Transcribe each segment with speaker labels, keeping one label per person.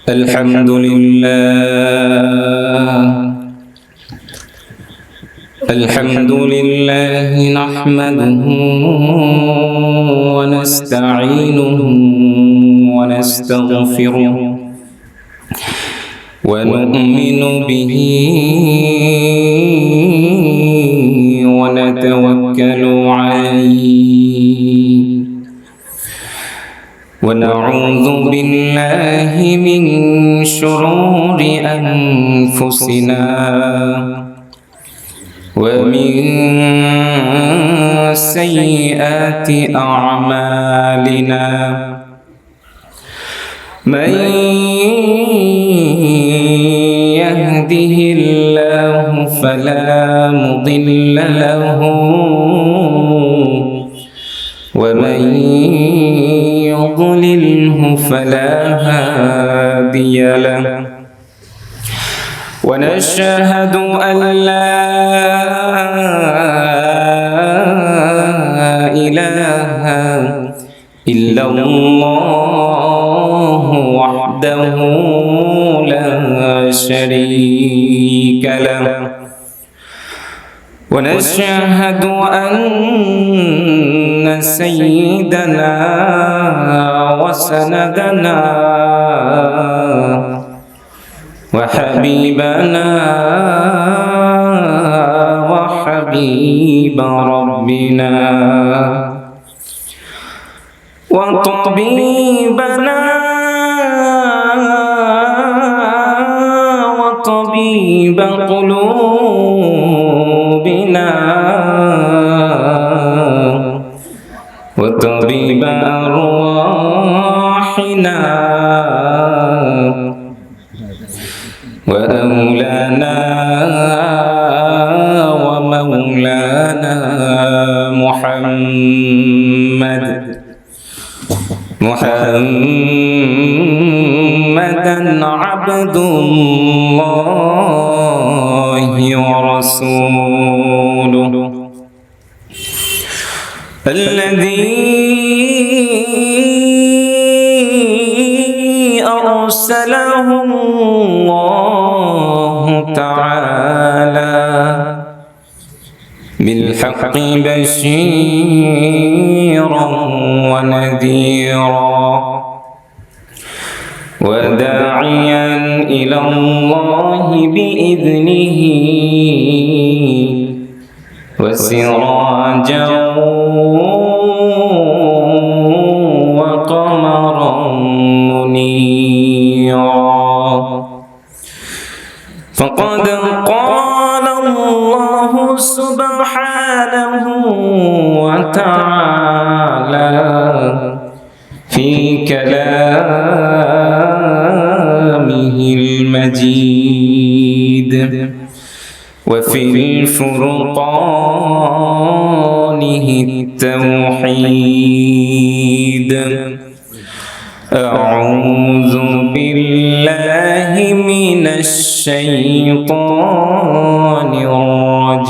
Speaker 1: الحمد لله نحمده ونستعينه ونستغفره ونؤمن به ونتوكل عليه ونعوذ بالله من شرور أنفسنا ومن سيئات أعمالنا من يهده الله فلا مضل له ومن يضلله فلا هادي له ونشهد أن لا إله إلا الله وحده لا شريك له ونشهد أن سيدنا وسندنا وحبيبنا وحبيب ربنا وطبيبنا وطبيب قلوبنا وطبيب أرواحنا وأولانا ومولانا محمدا عبد الله ورسوله الذي أرسله الله تعالى بالحق بشيرا ونذيرا وداعيا إلى الله بإذنه وسراجا وقمرا منيرا فقد قال الله سبحانه وتعالى في كلامه المجيد وفي الفرقانه التوحيد أعوذ بالله من الشيطان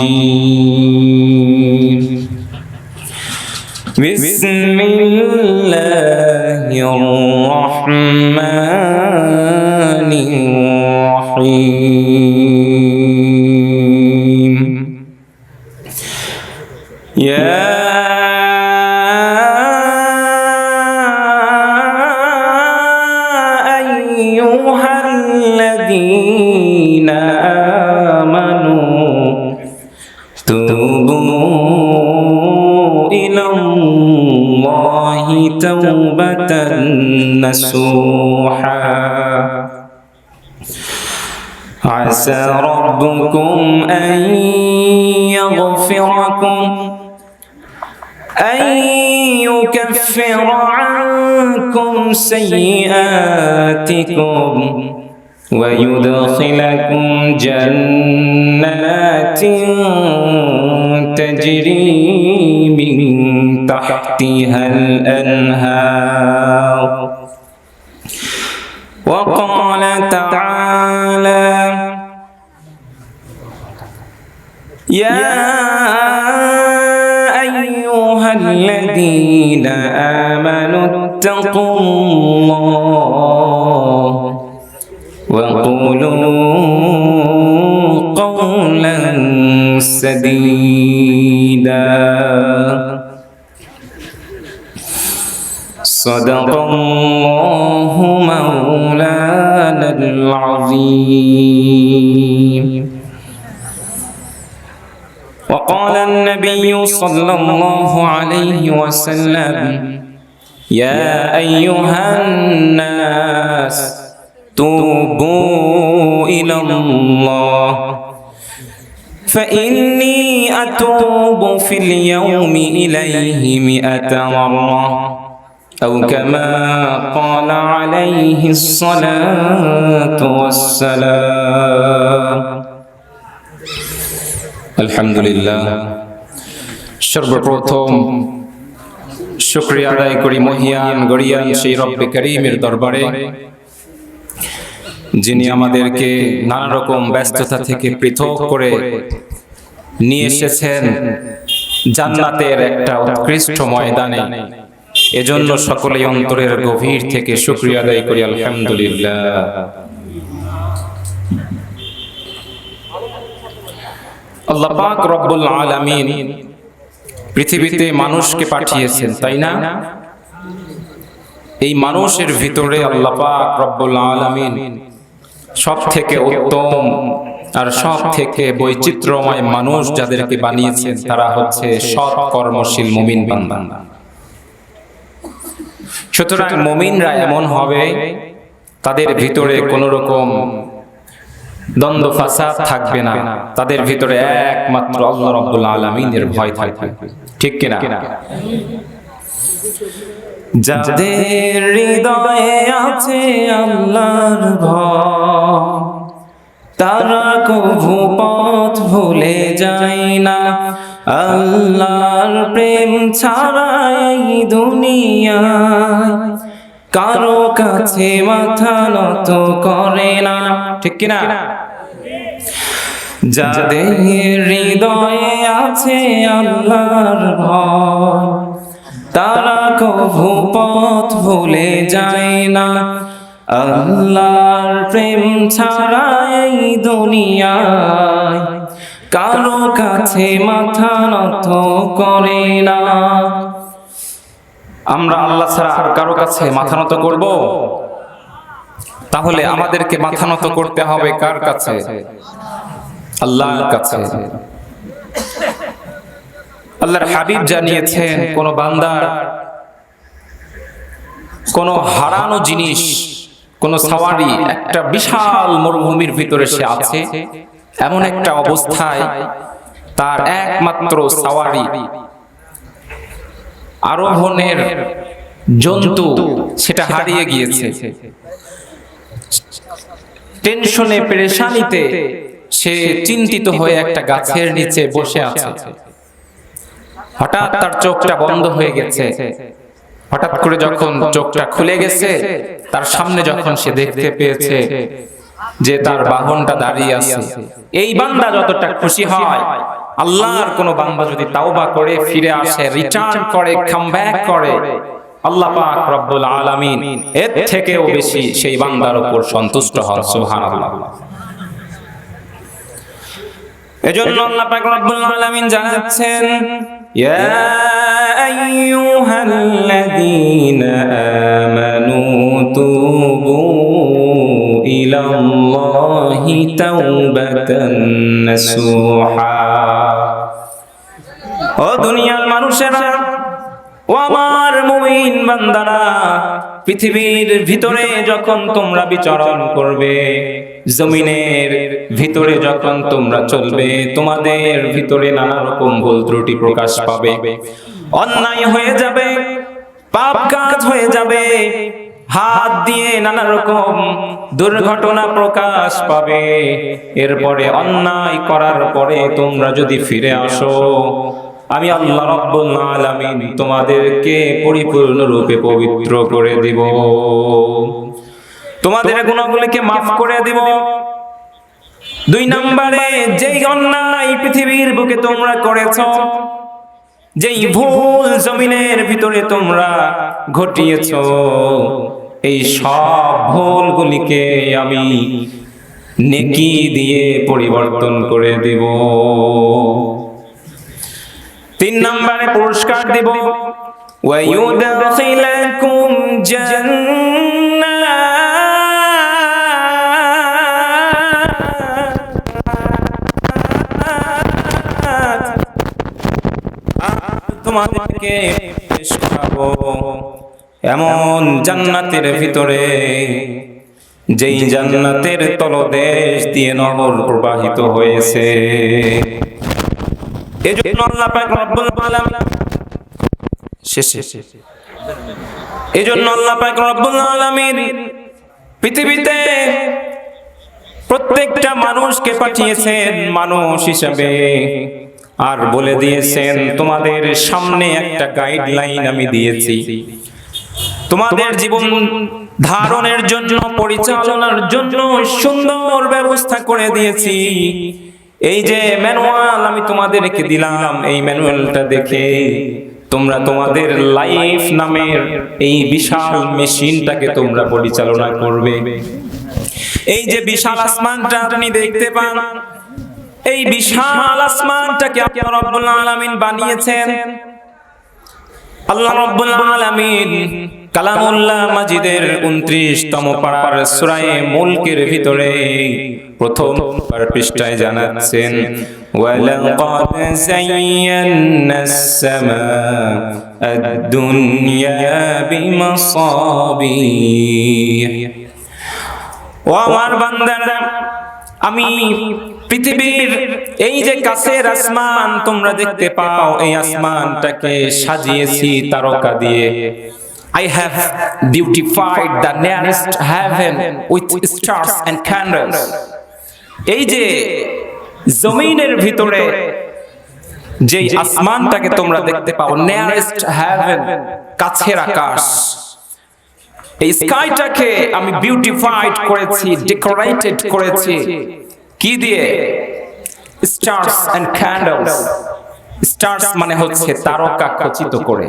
Speaker 1: الرجيم بسم الله الرحمن الرحيم يا أيها الذين آمنوا توبوا إلى الله توبة نصوحا عسى ربكم أن يكفر عنكم سيئاتكم ويدخلكم جنات تجري من تحتها الأنهار وقال تعالى يا أيها الذين آمنوا اتقوا الله سديدا صدق الله مولانا العظيم وقال النبي صلى الله عليه وسلم يا أيها الناس توبوا إلى الله فإني أتوب في اليوم إليه 100 مرة أو كما قال عليه الصلاة والسلام الحمد لله সর্বপ্রথম শুকরিয়া আদায় করি মহিয়ান গরিয়ান সেই রব্বে করিমের দরবারে যিনি আমাদেরকে নানা রকম ব্যস্ততা থেকে পৃথক করে নিয়ে এসেছেন জান্নাতের একটা উৎকৃষ্ট ময়দানে। এজন্য সকলেই অন্তরের গভীর থেকে শুকরিয়া আদায় করি আলহামদুলিল্লাহ। আল্লাহ পাক রব্বুল আলামিন পৃথিবীতে মানুষকে পাঠিয়েছেন, তাই না? এই মানুষের ভিতরে আল্লাহ পাক রব্বুল আলামিন সব থেকে উত্তম আর সব থেকে বৈচিত্র্যময় মানুষ যাদেরকে বানিয়েছেন তারা হচ্ছে সৎ কর্মশীল মুমিন বান্দা। সুতরাং মুমিনরা এমন হবে তাদের ভিতরে কোনো রকম দ্বন্দ্ব ফাসাদ থাকবে না, তাদের ভিতরে একমাত্র আল্লাহ রাব্বুল আলামিনের ভয় থাকবে, ঠিক কিনা? যাদের হৃদয়ে আছে আল্লাহর ভয় তারা কভু পথ ভুলে যায় না। আল্লাহর প্রেম ছাড়া এই দুনিয়ায় কারো কাছে মাথা নত করে না, ঠিক কিনা? যাদের হৃদয়ে আছে আল্লাহর ভয় তারা কভু পথ ভুলে যায় না। আল্লাহর প্রেম ছাড়া এই দুনিয়ায় কারো কাছে মাথা নত করে না। আমরা আল্লাহ ছাড়া আর কারো কাছে মাথা নত করব? তাহলে আমাদেরকে মাথা নত করতে হবে কার কাছে? আল্লাহর কাছে। আল্লাহর হাবিব জানিয়েছেন কোন বান্দার কোন হারানো জিনিস, কোন সাওয়ারি একটা বিশাল মরুভূমির ভিতরে সে আছে, এমন একটা অবস্থায় তার একমাত্র সাওয়ারি আরোহণের জন্তু সেটা হারিয়ে গিয়েছে। টেনশনে পেরেশানিতে সে চিন্তিত হয়ে একটা গাছের নিচে বসে আছে। হঠাৎ তার চোখটা বন্ধ হয়ে গেছে। হঠাৎ করে যখন চোখটা খুলে গেছে, তার সামনে যখন সে দেখতে পেয়েছে যে তার বাহনটা দাঁড়িয়ে আছে, এই বান্দা যতটা খুশি হয়, আল্লাহর কোন বান্দা যদি তাওবা করে ফিরে আসে, রিটার্ন করে, কাম ব্যাক করে, আল্লাহ পাক রব্বুল আলামিন এর থেকেও বেশি সেই বান্দার উপর সন্তুষ্ট হন। সুবহানাল্লাহ। এজন্য আল্লাহ পাক রব্বুল আলামিন জানাচ্ছেন, ইয়া আইয়ুহাল্লাযীনা আমানু তুবু ইলাল্লাহি তাওবাতান নাসুহা। ও দুনিয়ার মানুষেরা, ও আমার মুমিন বান্দারা, পৃথিবীর ভিতরে যখন তোমরা বিচরণ করবে, জমিনের ভিতরে যখন তোমরা চলবে, তোমাদের ভিতরে নানা রকম ভুল ত্রুটি প্রকাশ পাবে, অন্যায় হয়ে যাবে, পাপ কাজ হয়ে যাবে, হাত দিয়ে নানা রকম দুর্ঘটনা প্রকাশ পাবে। এরপরে অন্যায় করার পরে তোমরা যদি ফিরে আসো, আমি আল্লাহ রাব্বুল আলামিন তোমাদেরকে পরিপূর্ণ রূপে পবিত্র করে দিব, তোমাদের গুনাহগুলোকে মাফ করে দিব। 2 নম্বরে, যেই অন্যায় পৃথিবীর বুকে তোমরা করেছো, যেই ভুল জমিনের ভিতরে তোমরা ঘটিয়েছো, এই সব ভুলগুলিকে আমি নেকি দিয়ে পরিবর্তন করে দিব। 3 নম্বরে পুরস্কার দেব, ওয়া ইউদখিলাকুম জান্নাত, তোমাদেরকে প্রবেশ করাবো এমন জান্নাতের ভিতরে যেই জান্নাতের তলদেশ দিয়ে নহর প্রবাহিত হয়েছে। এজন্য আল্লাহ পাক রব্বুল আলামিন এজন্য আল্লাহ পাক রব্বুল আলামিন পৃথিবীতে প্রত্যেকটা মানুষকে পাঠিয়েছেন মানুষ হিসেবে, আর বলে দিয়েছেন তোমাদের সামনে একটা গাইডলাইন আমি দিয়েছি, তোমাদের জীবন ধারণের জন্য, পরিচালনার জন্য সুন্দর ব্যবস্থা করে দিয়েছি। এই যে ম্যানুয়াল আমি তোমাদেরকে দিলাম, এই ম্যানুয়ালটা দেখে তোমরা তোমাদের লাইফ নামের এই বিশাল মেশিনটাকে তোমরা পরিচালনা করবে। এই যে বিশাল আসমানটা আপনি দেখতে পান, এই বিশাল আসমানটাকে আল্লাহ রাব্বুল আলামিন বানিয়েছেন। আল্লাহ রাব্বুল আলামিন কালামুল্লাহ মাজিদের 29তম পারার সূরা মুলকের ভিতরে প্রথম পৃষ্ঠায় জানাচ্ছেন, ওয়ালাকাদ যায়্যানাস সামাআ আদ-দুনিয়া বিমাসাবিহ। ও আমার বান্দারা, আমি পৃথিবীর এই যে কাছের আসমান তোমরা দেখতে পাও, এই আসমানটাকে সাজিয়েছি তারকা দিয়ে। I have beautified the nearest heaven with stars and candles. এই যে জমিনের ভিতরে যে আসমানটাকে তোমরা দেখতে পাও, nearest heaven, কাছের আকাশ, এই স্কাইটাকে আমি বিউটিফাইড করেছি, ডেকোরেটেড করেছি কি দিয়ে? Stars and candles. স্টার্স মানে হচ্ছে তারকা খচিত করে,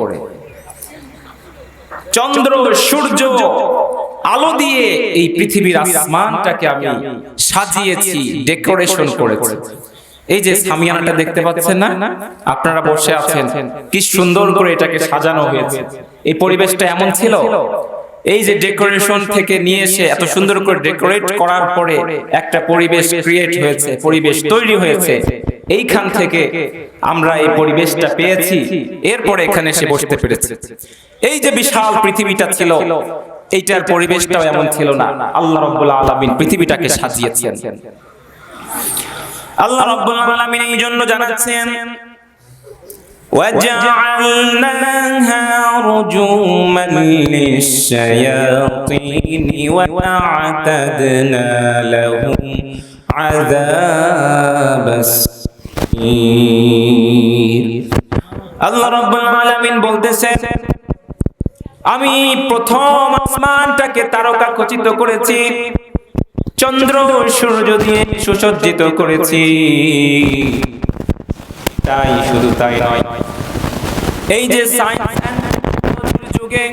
Speaker 1: চন্দ্র সূর্য আলো দিয়ে এই পৃথিবীর আসমানটাকে আমি সাজিয়েছি, ডেকোরেশন করেছি। এই যে সামিয়ানাটা দেখতে পাচ্ছেন না, আপনারা বসে আছেন, কি সুন্দর করে এটাকে সাজানো হয়েছে। এই পরিবেশটা এমন ছিল, এই যে ডেকোরেশন থেকে নিয়ে এসে এত সুন্দর করে ডেকোরেট করার পরে একটা পরিবেশ ক্রিয়েট হয়েছে, পরিবেশ তৈরি হয়েছে। এইখান থেকে আমরা এই পরিবেশটা পেয়েছি, এরপরে এখানে এসে বসতে পেরেছি। এই যে বিশাল পৃথিবীটা ছিল, এইটার পরিবেশটাও এমন ছিল না। আল্লাহ রাব্বুল আলামিন পৃথিবীটাকে সাজিয়েছেন। আল্লাহ রাব্বুল আলামিন এই জন্য জানাচ্ছেন, وَجَعَلْنَاهَا رُجُومًا لِلشَّيَاطِينِ وَأَعْتَدْنَا لَهُمْ عَذَابَ السَّعِيرِ। আল্লাহ রাব্বুল আলামিন বলতেছেন, আমি প্রথম আসমানটাকে তারকা খচিত করেছি, চন্দ্র সূর্য দিয়ে সুসজ্জিত করেছি। তাই শুধু তাই নয়, এই যে সায়েন্স যুগে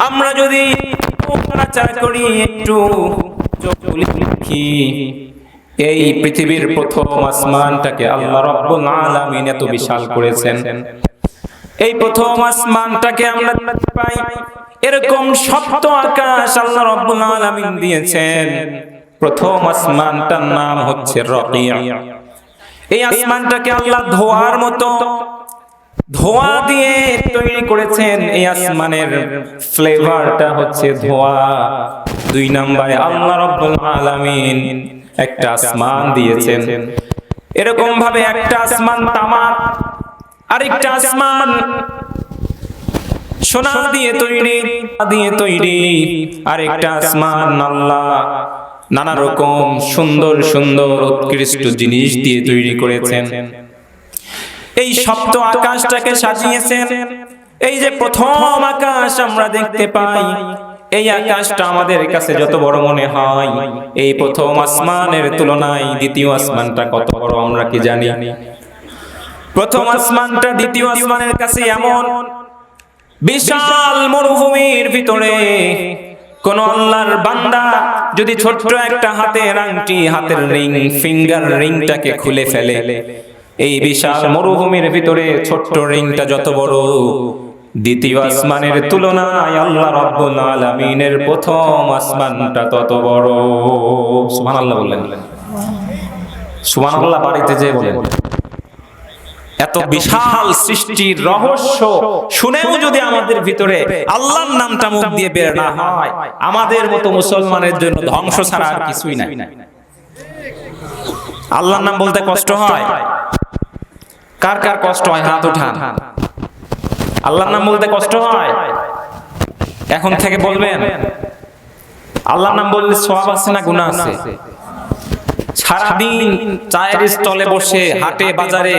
Speaker 1: আমরা যদি চর্চা করি, একটু লিখি, এই পৃথিবীর প্রথম আসমানটাকে আল্লাহ রাব্বুল আলামিন এত বিশাল করেছেন। এই প্রথম আসমানটাকে আমরা দেখতে পাই, এরকম সপ্ত আকাশ আল্লাহ রাব্বুল আলামিন দিয়েছেন। প্রথম আসমানটার নাম হচ্ছে রাকিয়া। এই আসমানটাকে আল্লাহ ধোঁয়ার মতো ধোঁয়া দিয়ে তৈরি করেছেন। এই আসমানের ফ্লেভারটা হচ্ছে ধোঁয়া। 2 নম্বরে আল্লাহ রাব্বুল আলামিন একটা আসমান দিয়েছেন, এরকম ভাবে একটা আসমান তামার, আরেকটা আসমান সোনা দিয়ে তৈরি, আরেকটা আসমান আল্লাহ নানা রকম সুন্দর সুন্দর উৎকৃষ্ট জিনিস দিয়ে তৈরি করেছেন। এই সপ্ত আকাশটাকে সাজিয়েছেন। এই যে প্রথম আকাশ আমরা দেখতে পাই, এই আকাশটা আমাদের কাছে যত বড় মনে হয়, এই প্রথম আসমানের তুলনায় দ্বিতীয় আসমানটা কত বড় আমরা কি জানি? প্রথম আসমানটা দ্বিতীয় আসমানের কাছে এমন, বিশাল মরুভূমির ভিতরে কোন আল্লাহর বান্দা যদি ছোট্ট একটা হাতের আংটি, হাতের রিং, ফিঙ্গার রিংটাকে খুলে ফেলে, এই বিশাল মরুভূমির ভিতরে ছোট্ট রিংটা যত বড়, দ্বিতীয় আসমানের তুলনায় আল্লাহ রাব্বুল আলামিনের প্রথম আসমানটা তত বড়। সুবহানাল্লাহ বললেন, সুবহানাল্লাহ বাড়িতে যে বলেন। এত বিশাল সৃষ্টির রহস্য শুনেও যদি আমাদের ভিতরে আল্লাহর নামটা মুখ দিয়ে বের না হয়, আমাদের মতো মুসলমানের জন্য ধ্বংস ছাড়া আর কিছুই নাই। আল্লাহর নাম বলতে কষ্ট হয়? কার কার কষ্ট হয় হাত উঠান। আল্লাহর নাম বলতে কষ্ট হয়? এখন থেকে বলবেন। আল্লাহর নাম বললে সওয়াব আছে না গুনাহ আছে? সারাদিন চায়ের স্টলে বসে, হাটে বাজারে,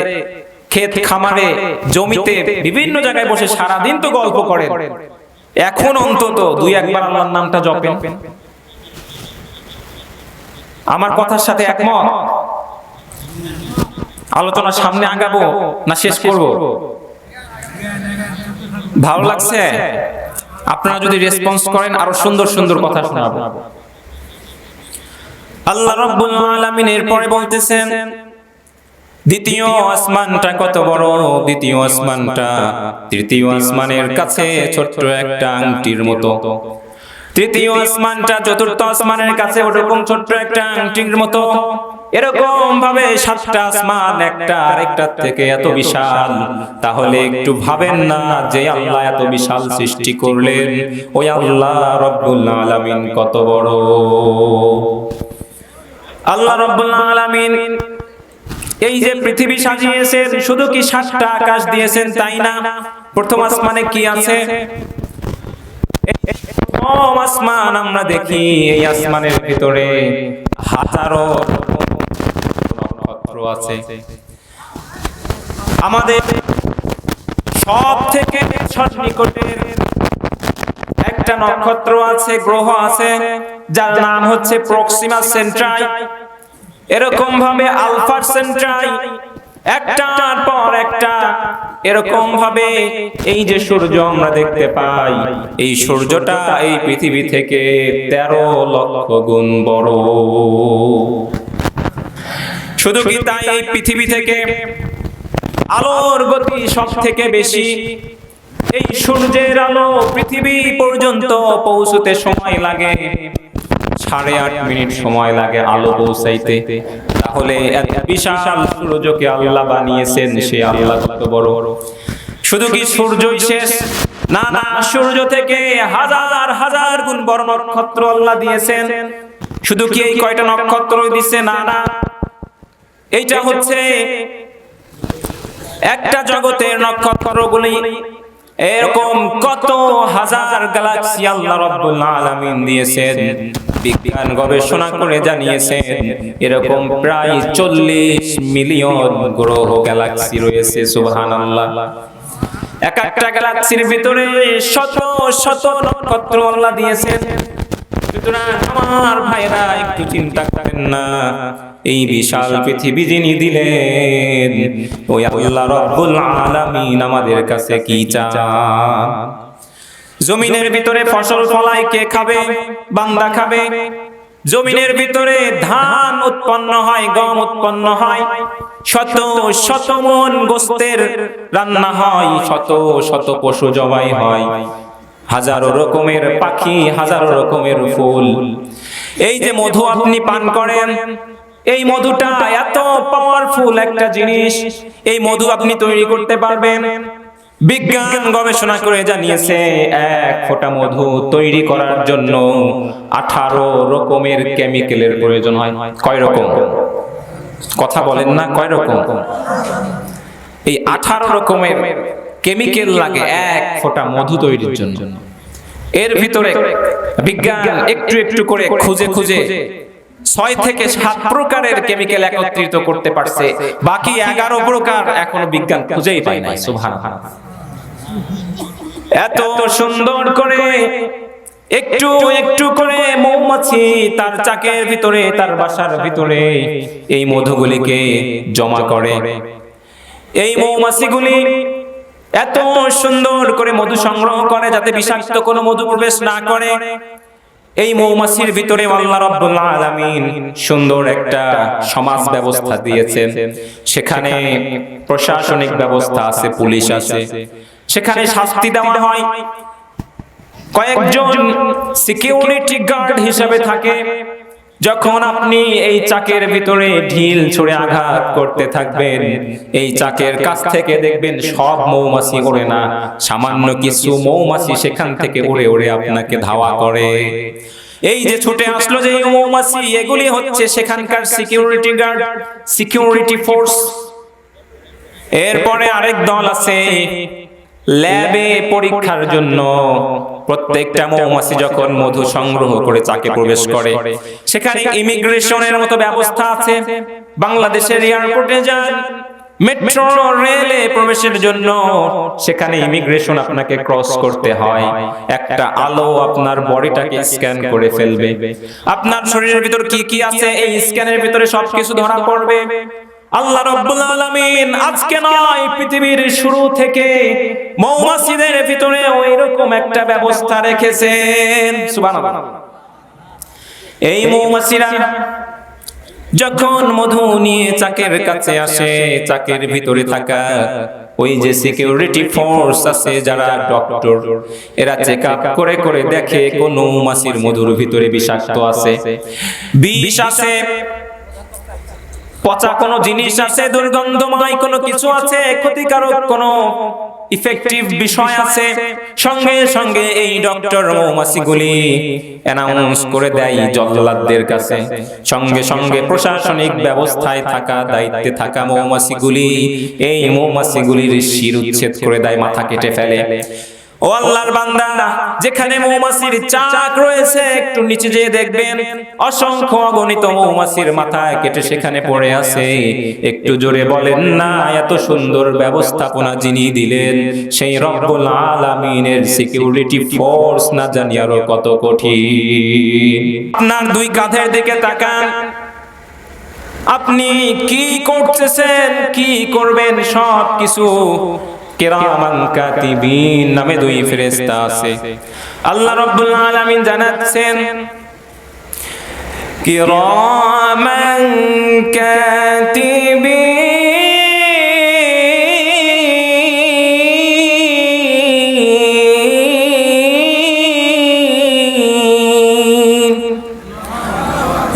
Speaker 1: ক্ষেত খামারে, জমিতে, বিভিন্ন জায়গায় বসে সারাদিন তো গল্প করেন, এখন অন্তত দুই একবার আল্লাহর নামটা জপেন। আমার কথার সাথে একমত? আলোচনা সামনে আগাবো না শেষ করব? ভালো লাগছে? আপনারা যদি রেসপন্স করেন আরো সুন্দর সুন্দর কথা শোনাবো। আল্লাহ রাব্বুল আলামিন এরপরে বলতেছেন, দ্বিতীয় আসমানটা কত বড়? দ্বিতীয় আসমানটা তৃতীয় আসমানের কাছে ছোট্ট একটা আংটির মতো। তৃতীয় আসমানটা চতুর্থ আসমানের কাছে ওরকম ছোট্ট একটা আংটির মতো। এরকম ভাবে সাতটা আসমান একটা আরেকটার থেকে এত বিশাল। তাহলে একটু ভাবেন না যে আল্লাহ এত বিশাল সৃষ্টি করলেন, ওই আল্লাহ রাব্বুল আলামিন কত বড়। আল্লাহ রাব্বুল আলামিন এই যে পৃথিবী সাজিয়েছেন, শুধু কি সাতটা আকাশ দিয়েছেন তাই না? প্রথম আসমানে কি আছে? প্রথম আসমান আমরা দেখি, এই আসমানের ভিতরে হাজারো নক্ষত্র আছে। আমাদের সব থেকে সন্নিকটের একটা নক্ষত্র আছে, গ্রহ আছে, যার নাম হচ্ছে প্রক্সিমা সেন্ট্রাই। এরকম ভাবে আলফা সেন্ট্রাই, একটার পর একটা এরকম ভাবে এই যে সূর্য আমরা দেখতে পাই, এই সূর্যটা এই পৃথিবী থেকে 13 লক্ষ গুণ বড়। শুধু কি তাই, এই পৃথিবী থেকে আলোর গতি সব থেকে বেশি। এই সূর্যের আলো পৃথিবী পর্যন্ত পৌঁছতে সময় লাগে 8.5 মিনিট সময় লাগে আলো পৌঁছাইতে। তাহলে এত বিশাল সূর্যকে আল্লাহ বানিয়েছেন, সে আল্লাহ কত বড়। শুধু কি সূর্যই শেষ? না না, সূর্য থেকে হাজার হাজার গুণ বড় নক্ষত্র আল্লাহ দিয়েছেন। শুধু কি এই কয়টা নক্ষত্র দিয়েছে? না না, এইটা হচ্ছে একটা জগতের নক্ষত্রগুলি। এরকম কত হাজার গ্যালাক্সি আল্লাহ রাব্বুল আলামিন দিয়েছেন। বিজ্ঞান গবেষণা করে জানিয়েছেন এরকম প্রায় 40 মিলিয়ন গ্রহ গ্যালাক্সি রয়েছে। সুবহানাল্লাহ। এক একটা গ্যালাক্সির ভিতরে শত শত নক্ষত্র আল্লাহ দিয়েছেন। সুতরাং আমার ভাইরা একটু চিন্তা করেন না, এই বিশাল পৃথিবী যিনি দিলেন, ওই আল্লাহ রাব্বুল আলামিন আমাদের কাছে কি চান? জমিনের ভিতরে ফসল ফলায় কে খাবে? বান্দা খাবে। জমিনের ভিতরে ধান উৎপন্ন হয়, গম উৎপন্ন হয়, শত শত মন গোস্তের রান্না হয়, শত শত পশু জবাই হয়, হাজারো রকমের পাখি, হাজারো রকমের ফুল। এই যে মধু আপনি পান করেন, এই মধুটা এত পাওয়ারফুল একটা জিনিস। এই মধু আপনি তৈরি করতে পারবেন। বিজ্ঞান গবেষণা করে জানিয়েছে এক ফোঁটা মধু তৈরি করার জন্য 18 রকমের কেমিক্যালের প্রয়োজন হয়। কয় রকম? কথা বলেন না, কয় রকম? এই 18 রকমের কেমিক্যাল লাগে এক ফোঁটা মধু তৈরির জন্য। এর ভিতরে বিজ্ঞান একটু একটু করে খুঁজে খুঁজে 6 থেকে 7 প্রকারের কেমিক্যাল একত্রিত করতে পারছে। বাকি 11 প্রকার এখনো বিজ্ঞান খুঁজেই পায় নাই। সুবহানাল্লাহ। এত সুন্দর করে একটু একটু করে মৌমাছি তার চাকের ভিতরে, তার বাসার ভিতরে এই মধুগুলিকে জমা করে। এই মৌমাছিগুলি এত সুন্দর করে মধু সংগ্রহ করে যাতে বিষাক্ত কোনো মধু প্রবেশ না করে। এই মৌমাছির ভিতরে আল্লাহ রাব্বুল আলামিন সুন্দর একটা সমাজ ব্যবস্থা দিয়েছেন। সেখানে প্রশাসনিক ব্যবস্থা আছে, পুলিশ আছে, সেখানে শাস্তি দেওয়া হয়। কয়েকজন সিকিউরিটি গার্ড হিসেবে থাকে। যখন আপনি এই চাকের ভিতরে ঢিল ছুঁড়ে আঘাত করতে থাকবেন, এই চাকের কাছ থেকে দেখবেন সব মৌমাছি ওড়ে না, সামান্য কিছু মৌমাছি সেখান থেকে উড়ে উড়ে আপনাকে ধাওয়া করে। এই যে ছুটে আসলো যে মৌমাছি, এগুলি হচ্ছে সেখানকার সিকিউরিটি গার্ড, সিকিউরিটি ফোর্স। এরপরে আরেক দল আছে ল্যাবে পরীক্ষার জন্য। প্রত্যেকটা মৌমাছি যখন মধু সংগ্রহ করে চাকে প্রবেশ করে, সেখানে ইমিগ্রেশনের মতো ব্যবস্থা আছে। বাংলাদেশের এয়ারপোর্টে যান, মেট্রো রেলে প্রবেশের জন্য সেখানে ইমিগ্রেশন আপনাকে ক্রস করতে হয়। একটা আলো আপনার বডিটাকে স্ক্যান করে ফেলবে, আপনার শরীরের ভিতর কি কি আছে এই স্ক্যানের ভিতরে সবকিছু ধরা পড়বে। আল্লাহ রাব্বুল আলামিন আজকে নয়, পৃথিবীর শুরু থেকে মৌমাছিদের ভিতরে ওইরকম একটা ব্যবস্থা রেখেছেন। সুবহানাল্লাহ। এই মৌমাছিরা যখন মধু নিয়ে চাকের কাছে আসে, চাকের ভিতরে থাকা ওই যে সিকিউরিটি ফোর্স আছে, যারা ডক্টর, এরা চেক আপ করে করে দেখে কোন মৌমাছির মধুর ভিতরে বিষাক্ত আছে, বিষ আছে, পচা কোনো জিনিস আছে, দুর্গন্ধময় কোনো কিছু আছে, ক্ষতিকারক কোনো ইফেক্টিভ বিষয় আছে। সঙ্গে সঙ্গে এই ডক্টর মৌমাছিগুলি অ্যানাউন্স করে দেয় জল্লাদদের কাছে। সঙ্গে সঙ্গে প্রশাসনিক ব্যবস্থায় থাকা, দায়িত্বে থাকা মৌমাছিগুলি এই মৌমাছিগুলির শির উচ্ছেদ করে দেয়, মাথা কেটে ফেলে। ও আল্লাহর বান্দা, যেখানে মৌমাছির চাক রয়েছে একটু নিচে যেয়ে দেখবেন অসংখ্য অগণিত মৌমাছির মাথা কেটে সেখানে পড়ে আছে। একটু জোরে বলেন না, এত সুন্দর ব্যবস্থাপনা যিনি দিলেন সেই রব্বুল আলামিনের সিকিউরিটি ফোর্স না জানি আরো কত কঠিন। আপনার দুই কাঁধের দিকে তাকান, আপনি কি করতেছেন, কি করবেন, সব কিছু কিরামান কাতিবিন নামে দুই ফেরেশতা আছে। আল্লাহ রাব্বুল আলামিন জানাচ্ছেন কিরামান কাতিবিন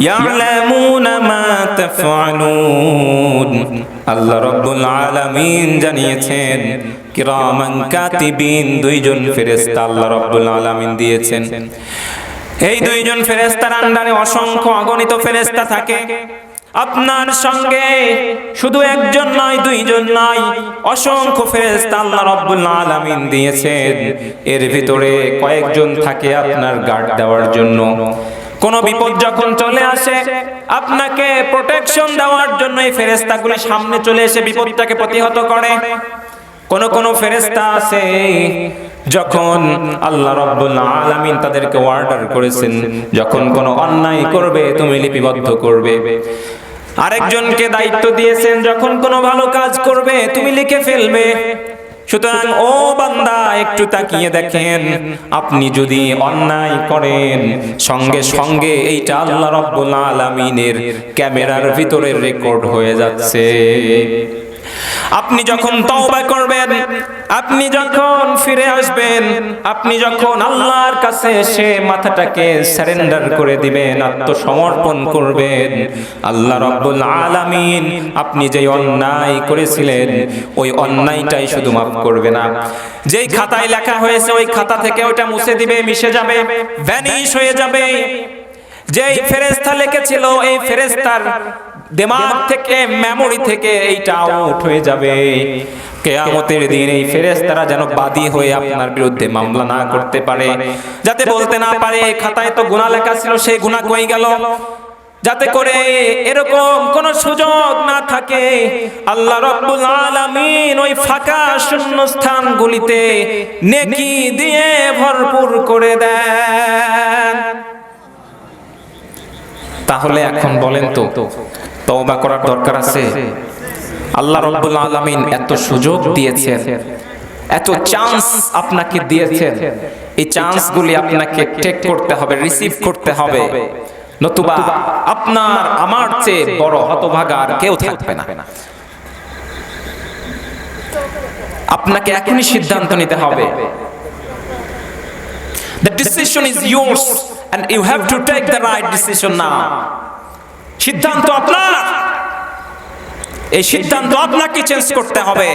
Speaker 1: ইয়ালামুনা মা তাফআলুন। আল্লাহ রাব্বুল আলামিন জানিয়েছেন কিরামান কাতিবিন, দুইজন ফেরেশতা আল্লাহ রাব্বুল আলামিন দিয়েছেন। এই দুইজন ফেরেশতার আন্ডারে অসংখ্য অগণিত ফেরেশতা থাকে। আপনার সঙ্গে শুধু একজন নয়, দুইজন নয়, অসংখ্য ফেরেশতা আল্লাহ রাব্বুল আলামিন দিয়েছেন। এর ভিতরে কয়েকজন থাকে আপনার গার্ড দেওয়ার জন্য। কোন বিপদ যখন চলে আসে, আপনাকে প্রোটেকশন দেওয়ার জন্য এই ফেরেশতাগুলি সামনে চলে এসে বিপদটাকে প্রতিহত করে। কোন ফেরেশতা আছে যখন আল্লাহ রাব্বুল আলামিন তাদেরকে অর্ডার করেছেন যখন কোনো অন্যায় করবে তুমি লিপিবদ্ধ করবে। আরেকজনকে দায়িত্ব দিয়েছেন যখন কোনো ভালো কাজ করবে তুমি লিখে ফেলবে। সুতরাং ও বান্দা, একটু তাকিয়ে দেখেন, আপনি যদি অন্যায় করেন সঙ্গে সঙ্গে এইটা আল্লাহ রাব্বুল আলামিনের ক্যামেরার ভিতরে রেকর্ড হয়ে যাচ্ছে। আপনি যখন তওবা করবেন, আপনি যখন ফিরে আসবেন, আপনি যখন আল্লাহর কাছে এসে মাথাটাকে সারেন্ডার করে দিবেন, আত্মসমর্পণ করবেন, আল্লাহ রাব্বুল আলামিন আপনি যে অন্যায় করেছিলেন ওই অন্যায়টাই শুধু মাফ করবে না, যেই খাতায় লেখা হয়েছে ওই খাতা থেকে ওটা মুছে দিবে, মিশে যাবে, ভ্যানিশ হয়ে যাবে। যেই ফেরেশতা লিখেছিল এই ফেরেশতার দিমাগ থেকে, মেমোরি থেকে এইটা আউট হয়ে যাবে। কিয়ামতের দিন এই ফেরেশতারা যেন বাদী হয়ে আপনার বিরুদ্ধে মামলা না করতে পারে, যাতে বলতে না পারে খাতায় তো গুনাহ লেখা ছিল, সেই গুনাহ কই গেল, যাতে করে এরকম কোন সুযোগ না থাকে। আল্লাহ রাব্বুল আলামিন ওই ফাঁকা শূন্য স্থানগুলিতে নেকি দিয়ে ভরপুর করে দেন। তাহলে এখন বলেন তো তওবা করার দরকার আছে? আল্লাহ রাব্বুল আলামিন এত সুযোগ দিয়েছেন, এত চান্স আপনাকে দিয়েছেন, এই চান্সগুলি আপনাকে টেক করতে হবে, রিসিভ করতে হবে, নতুবা আপনার আমার চেয়ে বড় হতভাগা আর কেউ থাকবে না। আপনাকে এখনই সিদ্ধান্ত নিতে হবে। The decision is yours and you have to take the right decision now. সিদ্ধান্ত আপনার, এই সিদ্ধান্ত আপনাকে চেঞ্জ করতে হবে,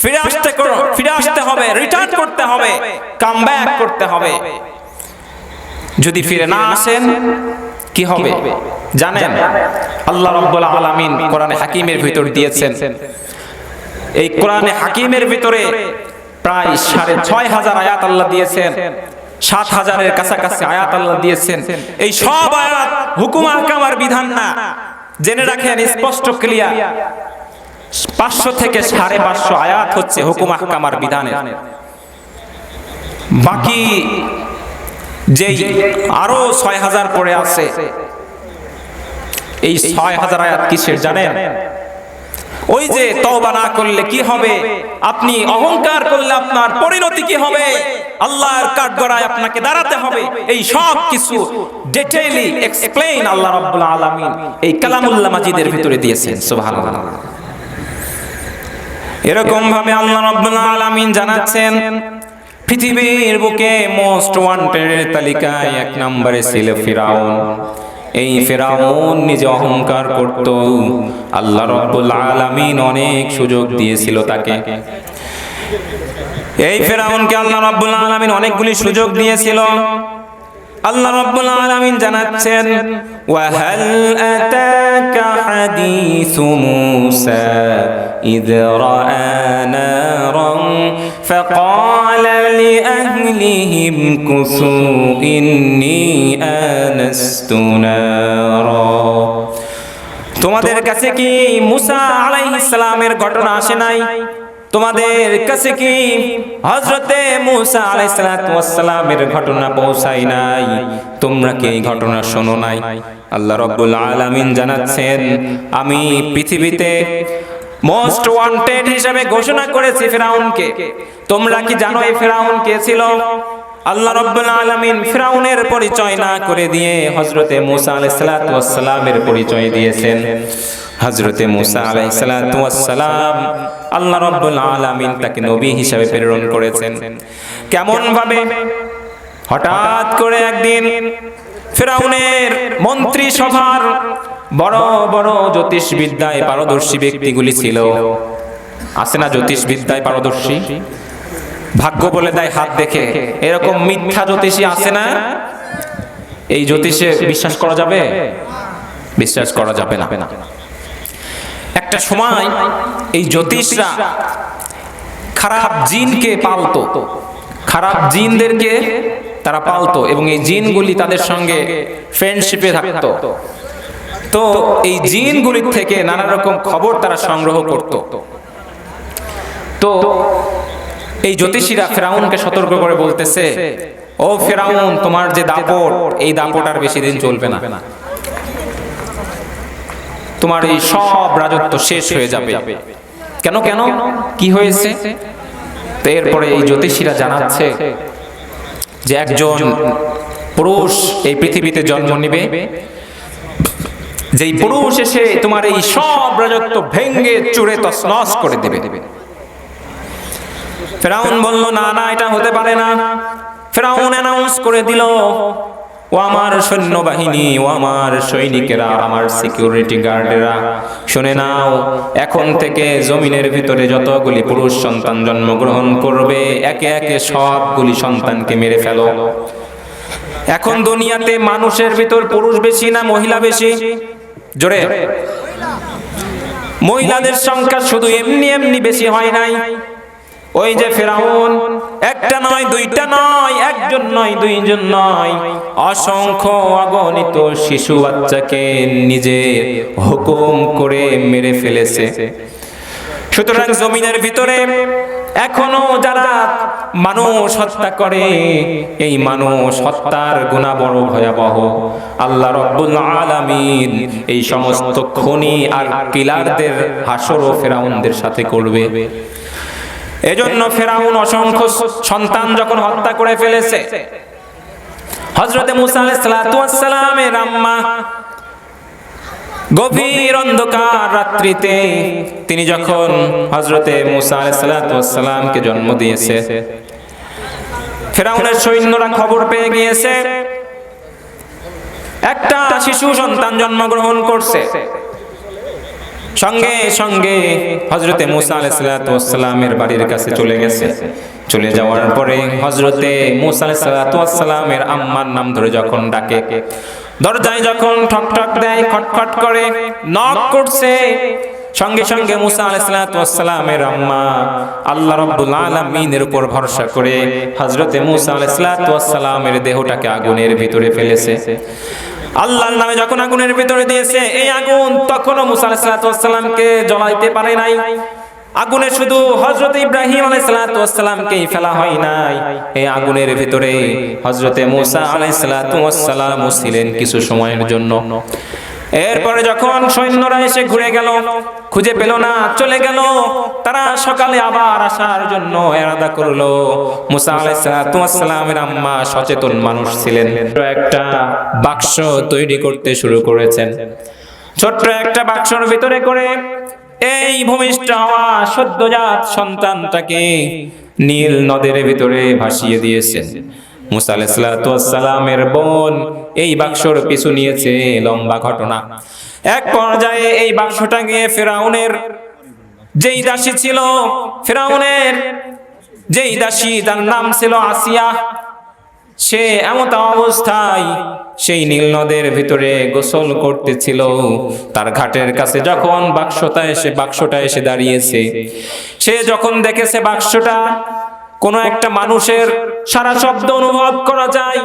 Speaker 1: ফিরে আসতে হবে, রিটার্ন করতে হবে, কাম ব্যাক করতে হবে। যদি ফিরে না আসেন কি হবে জানেন? আল্লাহ রাব্বুল আলামিন কোরআনে হাকিমের ভিতর দিয়েছেন, এই কোরআনে হাকিমের ভিতরে প্রায় ৬৫০০ আয়াত আল্লাহ দিয়েছেন, ৭০০০-এর কাছাকাছি আয়াত আল্লাহ দিয়েছেন। এই সব আয়াত হুকুম আহকাম আর বিধান না, জেনে রাখেন স্পষ্ট ক্লিয়ার। ৫০০ থেকে ৫৫০ আয়াত হচ্ছে হুকুম আহকাম আর বিধানের। বাকি যেই আরো ৬০০০ পড়ে আছে, এই ৬০০০ আয়াত কিসের জানেন? ওই যে তওবা না করলে কি হবে, আপনি অহংকার করলে আপনার পরিণতি কি হবে, আল্লাহর কাঠগড়ায় আপনাকে দাঁড়াতে হবে, এই সব কিছু ডিটেইলি এক্সপ্লেইন আল্লাহ রাব্বুল আলামিন এই কালামুল্লাহ মাজিদের ভিতরে দিয়েছেন। সুবহানাল্লাহ। এরকম ভাবে আল্লাহ রাব্বুল আলামিন জানাচ্ছেন, পৃথিবীর বুকে মোস্ট ওয়ান্টেড তালিকায় ১ নম্বরে ছিল ফিরাউন। এই ফিরাউন নিজে অহংকার করত, আল্লাহ রাব্বুল আলামিন অনেক সুযোগ দিয়েছিল তাকে। এই ফিরাউনকে আল্লাহ রাব্বুল আলামিন অনেকগুলি সুযোগ দিয়েছিল। আল্লাহ রাব্বুল আলামিন জানাচ্ছেন, ওয়া হাল আতাকা হাদিসু মূসা ইয রাআ নারান ফাকালা লিআহলিহিম কুসু ইন্নী আনাস্তু নারা। তোমাদের কাছে কি মূসা আলাইহিস সালামের ঘটনা আসে নাই? তোমাদের কাছে কি হযরতে মূসা আলাইহিস সালামের ঘটনা পৌঁছায় নাই? তোমরা কি এই ঘটনা শোনো নাই? আল্লাহ রাব্বুল আলামিন জানাচ্ছেন, আমি পৃথিবীতে মোস্ট ওয়ান্টেড হিসেবে ঘোষণা করেছি ফিরাউনকে। তোমরা কি জানো এই ফিরাউন কে ছিল? আল্লাহ রাব্বুল আলামিন ফিরাউনের পরিচয় না করে দিয়ে হযরতে মূসা আলাইহিস সালামের পরিচয় দিয়েছেন। হযরতে মূসা আলাইহিস সালাম আল্লাহ রাব্বুল আলামিন তাকে নবী হিসেবে প্রেরণ করেছেন। কেমন ভাবে? হঠাৎ করে একদিন ফিরাউনের মন্ত্রী সভার বড় বড় জ্যোতিষবিদ্যায় পারদর্শী ব্যক্তিগুলি ছিল। আছে না জ্যোতিষবিদ্যায় পারদর্শী? ভাগ্য বলে দেয় হাত দেখে, এরকম মিথ্যা জ্যোতিষী আছে না? এই জ্যোতিষে বিশ্বাস করা যাবে? বিশ্বাস করা যাবে না। একটা সময় এই জ্যোতিষরা খারাপ জিনকে পালতো, খারাপ জিনদেরকে তারা পালতো এবং এই জিনগুলি তাদের সঙ্গে ফ্রেন্ডশিপে থাকতো। তো এই জিনগুলির থেকে নানা রকম খবর তারা সংগ্রহ করত। তো এই জ্যোতিষীরা ফিরাউনকে সতর্ক করে বলতেছে, ও ফিরাউন, তোমার যে দাপট, এই দাপট আর বেশি দিন চলবে না, তোমার এই সব রাজত্ব শেষ হয়ে যাবে। কেন কেন কি হয়েছে? তো এরপরে এই জ্যোতিষীরা জানাচ্ছে যে একজন পুরুষ এই পৃথিবীতে জন্ম নেবে, যেই পুরুষ এসে তোমার এই সব রাজত্ব ভেঙে চুরে তছনছ করে দেবে। ফিরাউন বলল, না না, এটা হতে পারে না। ফিরাউন অ্যানাউন্স করে দিল, ও আমার সৈন্যবাহিনী, ও আমার সৈনিকেরা, আমার সিকিউরিটি গার্ডেরা, শুনে নাও, এখন থেকে জমিনের ভিতরে যতগুলি পুরুষ সন্তান জন্মগ্রহণ করবে, একে একে সবগুলি সন্তানকে মেরে ফেলো। এখন দুনিয়াতে মানুষের ভিতর পুরুষ বেশি না মহিলা বেশি? জোরে। মহিলাদের সংখ্যা শুধু এমনি এমনি বেশি হয় নাই। ওই যে ফিরাউন একটা নয়, দুইটা নয়, একজন নয়, দুইজন নয়, অসংখ্য অগণিত শিশু বাচ্চাকে নিজের হুকুম করে মেরে ফেলেছে। সুতরাং জমিনের ভিতরে এখনো যারা মানুষ হত্যা করে, এই মানুষ হত্যার গুনাহ বড় ভয়াবহ। আল্লাহ রাব্বুল আলামিন এই সমস্ত খুনি আর কিলারদের হাসর ও ফিরাউনদের সাথে করবে। এজন্য ফেরাউন অসংখ্য সন্তান যখন হত্যা করে ফেলেছে, হযরতে মুসা আলাইহিস সালাতু ওয়াস সালামের আম্মা গভীর অন্ধকার রাত্রিতে তিনি যখন হযরতে মুসা আলাইহিস সালাতু ওয়াস সালামকে জন্ম দিয়েছে, ফেরাউনের সৈন্যরা খবর পেয়ে গিয়েছে একটা শিশু সন্তান জন্মগ্রহণ করছে। সঙ্গে সঙ্গে হযরতে মুসা আলাইহিস সালাতু ওয়াস সালামের বাড়ির কাছে চলে গেছে। চলে যাওয়ার পরে হযরতে মুসা আলাইহিস সালাতু ওয়াস সালামের আম্মার নাম ধরে যখন ডাকে, দরজায় যখন ঠক ঠক দেয়, খটখট করে নক করছে, সঙ্গে সঙ্গে মুসা আলাইহিস সালাতু ওয়াস সালামের আম্মা আল্লাহ রাব্বুল আলামিনের উপর ভরসা করে হযরতে মুসা আলাইহিস সালাতু ওয়াস সালামের দেহটাকে আগুনের ভিতরে ফেলেছে। আল্লাহর নামে যখন আগুনের ভিতরে দিয়েছে, এই আগুন তখনও মুসা আলাইহিস সালাতু ওয়াস সালামকে জ্বলাইতে পারে নাই। আগুনে শুধু হযরত ইব্রাহিম আলাইহিস সালাতু ওয়াস সালামকেই ফেলা হয় নাই, এই আগুনের ভিতরে হযরতে মুসা আলাইহিস সালাতু ওয়াস সালামও ছিলেন কিছু সময়ের জন্য। এরপরে যখন সৈন্যরা এসে ঘুরে গেল, খুঁজে পেল না, চলে গেল, তারা সকালে আবার আসার জন্য এরাদা করলো। মুসা আলাইহিস সালাতু ওয়াস সালামের আম্মা সচেতন মানুষ ছিলেন, একটা বাক্স তৈরি করতে শুরু করেছেন। ছোট্ট একটা বাক্সর ভিতরে করে এই ভূমিষ্ঠ হওয়া সদ্যজাত সন্তানটাকে নীল নদের ভিতরে ভাসিয়ে দিয়েছেন। মুসা আলাইহিস সালাতু ওয়াস সালামের বোন এই বাক্সর পিছু নিয়েছে। লম্বা ঘটনা। এক পর্যায়ে এই বাক্সটা গিয়ে ফেরাউনের যেই দাসী ছিল, ফেরাউনের যেই দাসী তার নাম ছিল আসিয়া, সে এমন অবস্থায় সেই নীল নদের ভিতরে গোসল করতেছিল। তার ঘাটের কাছে যখন বাক্সটা এসে দাঁড়িয়েছে, সে যখন দেখেছে বাক্সটা কোন একটা মানুষের সারা শব্দ অনুভব করা যায়,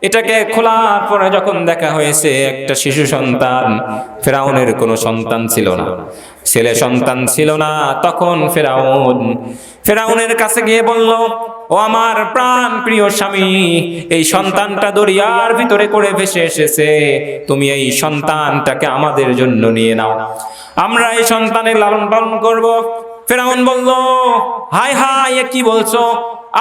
Speaker 1: এটাকে খোলার পরে যখন দেখা হয়েছে একটা শিশু সন্তান, ফেরাউনের কোনো সন্তান ছিল না, ছেলে সন্তান ছিল না। তখন ফেরাউনের কাছে গিয়ে বলল, ও আমার প্রাণ প্রিয় স্বামী, এই সন্তানটা দরিয়ার ভিতরে করে ভেসে এসেছে, তুমি এই সন্তানটাকে আমাদের জন্য নিয়ে নাও, আমরা এই সন্তানের লালন পালন করব। ফেরাউন বলল, হায় হায়, এ কি বলছো?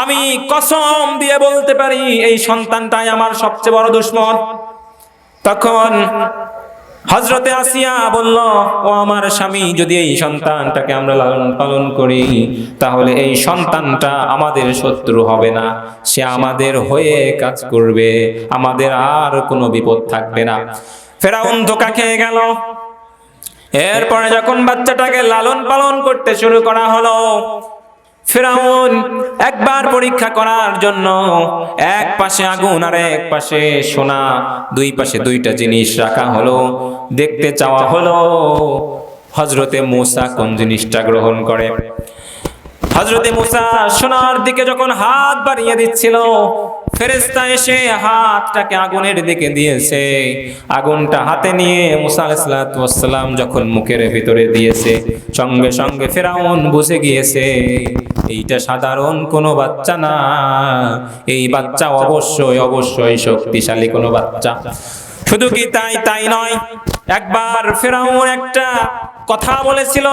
Speaker 1: আমি কসম দিয়ে বলতে পারি এই সন্তানটাই আমার সবচেয়ে বড় দুশমন। তখন হযরতে আসিয়া বলল, ও আমার স্বামী, যদি এই সন্তানটাকে আমরা লালন পালন করি তাহলে এই সন্তানটা আমাদের শত্রু হবে না, সে আমাদের হয়ে কাজ করবে, আমাদের আর কোনো বিপদ থাকবে না। ফেরাউন ধোঁকা খেয়ে গেল। এরপরে যখন বাচ্চাটাকে লালন পালন করতে শুরু করা হলো, ফেরাউন একবার পরীক্ষা করার জন্য এক পাশে আগুন আর এক পাশে সোনা, দুই পাশে দুইটা জিনিস রাখা হলো। দেখতে চাওয়া হলো হযরতে মুসা কোন জিনিসটা গ্রহণ করে। হযরতে মুসা সোনার দিকে যখন হাত বাড়িয়ে দিচ্ছিল, ফেরেশতা এসে হাতটাকে আগুনের দিকে দিয়েছে। আগুনটা হাতে নিয়ে মুসা আলাইহিস সালাতু ওয়াস সালাম যখন মুখের ভিতরে দিয়েছে, সঙ্গে সঙ্গে ফেরাউন বুঝে গিয়েছে এইটা সাধারণ কোনো বাচ্চা না, এই বাচ্চা অবশ্যই শক্তিশালী কোনো বাচ্চা। শুধু কি তাই নয়, একবার ফেরাউন একটা কথা বলেছিল,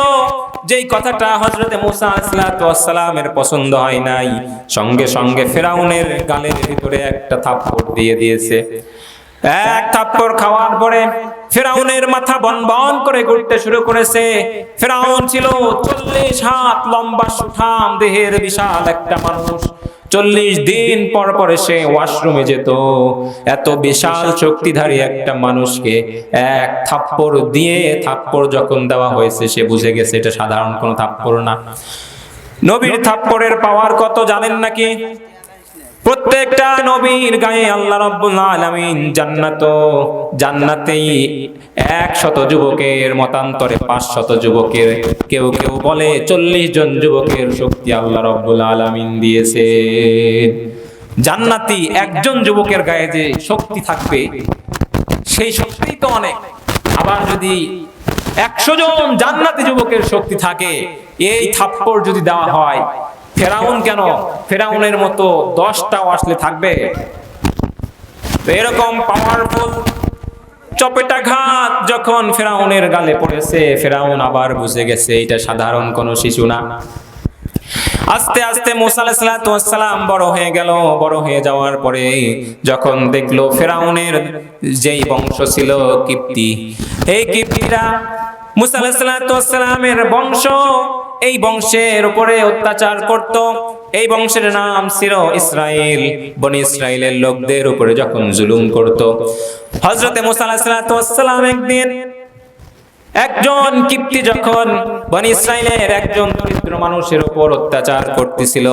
Speaker 1: যেই কথাটা হযরতে মুসা আলাইহিস সালাতু ওয়াস সালামের পছন্দ হয় নাই। সঙ্গে সঙ্গে ফেরাউনের গালের ভিতরে একটা থাপ্পড় দিয়ে দিয়েছে। এক থাপ্পড় খাওয়ার পরে ফেরাউনের মাথা বনবন করে ঘুরতে শুরু করেছে। ফেরাউন ছিল 40 হাত লম্বা সুঠাম দেহের বিশাল একটা মানুষ। 40 দিন পর পরে সে ওয়াশরুমে যেত। এত বিশাল শক্তিধারী একটা মানুষকে এক থাপ্পড় যখন দেওয়া হয়েছে, সে বুঝে গেছে এটা সাধারণ কোনো থাপ্পড় না। নবীর থাপ্পড়ের পাওয়ার কত জানেন নাকি? প্রত্যেকটা নবীর গায়ে আল্লাহ রাব্বুল আলামিন জান্নাতেই 100 যুবকের মতান্তরে 500 যুবকের, কেউ কেউ বলে 40 জন যুবকের শক্তি আল্লাহ রাব্বুল আলামিন দিয়েছে। জান্নাতি একজন যুবকের গায়ে যে শক্তি থাকবে, সেই শক্তি তো অনেক। আবার যদি 100 জন জান্নাতি যুবকের শক্তি থাকে, এই থাপ্পড় যদি দেওয়া হয়, ফেরাউন কেন, ফেরাউনের মতো 10টাও আসলে থাকবে? এরকম পাওয়ারফুল চপেটাঘাত যখন ফেরাউনের গালে পড়েছে, ফেরাউন আবার বুঝে গেছে এটা সাধারণ কোনো শিশু না। আস্তে আস্তে মুসা আলাইহিস সালাম বড় হয়ে গেল। বড় হয়ে যাওয়ার পরে যখন দেখলো ফেরাউনের যেই বংশ ছিল কিপ্তি, এই কিপ্তিরা মুসা আলাইহিস সালামের বংশ, এই বংশের উপরে অত্যাচার করত। এই বংশের নাম ছিল ইসরাইল। বনি ইসরাইলের লোকদের উপরে যখন জুলুম করত, হযরতে মুসা আলাইহিস সালাম একদিন একজন কিপ্তি যখন বনি ইসরাইলের একজন দরিদ্র মানুষের উপর অত্যাচার করতেছিল,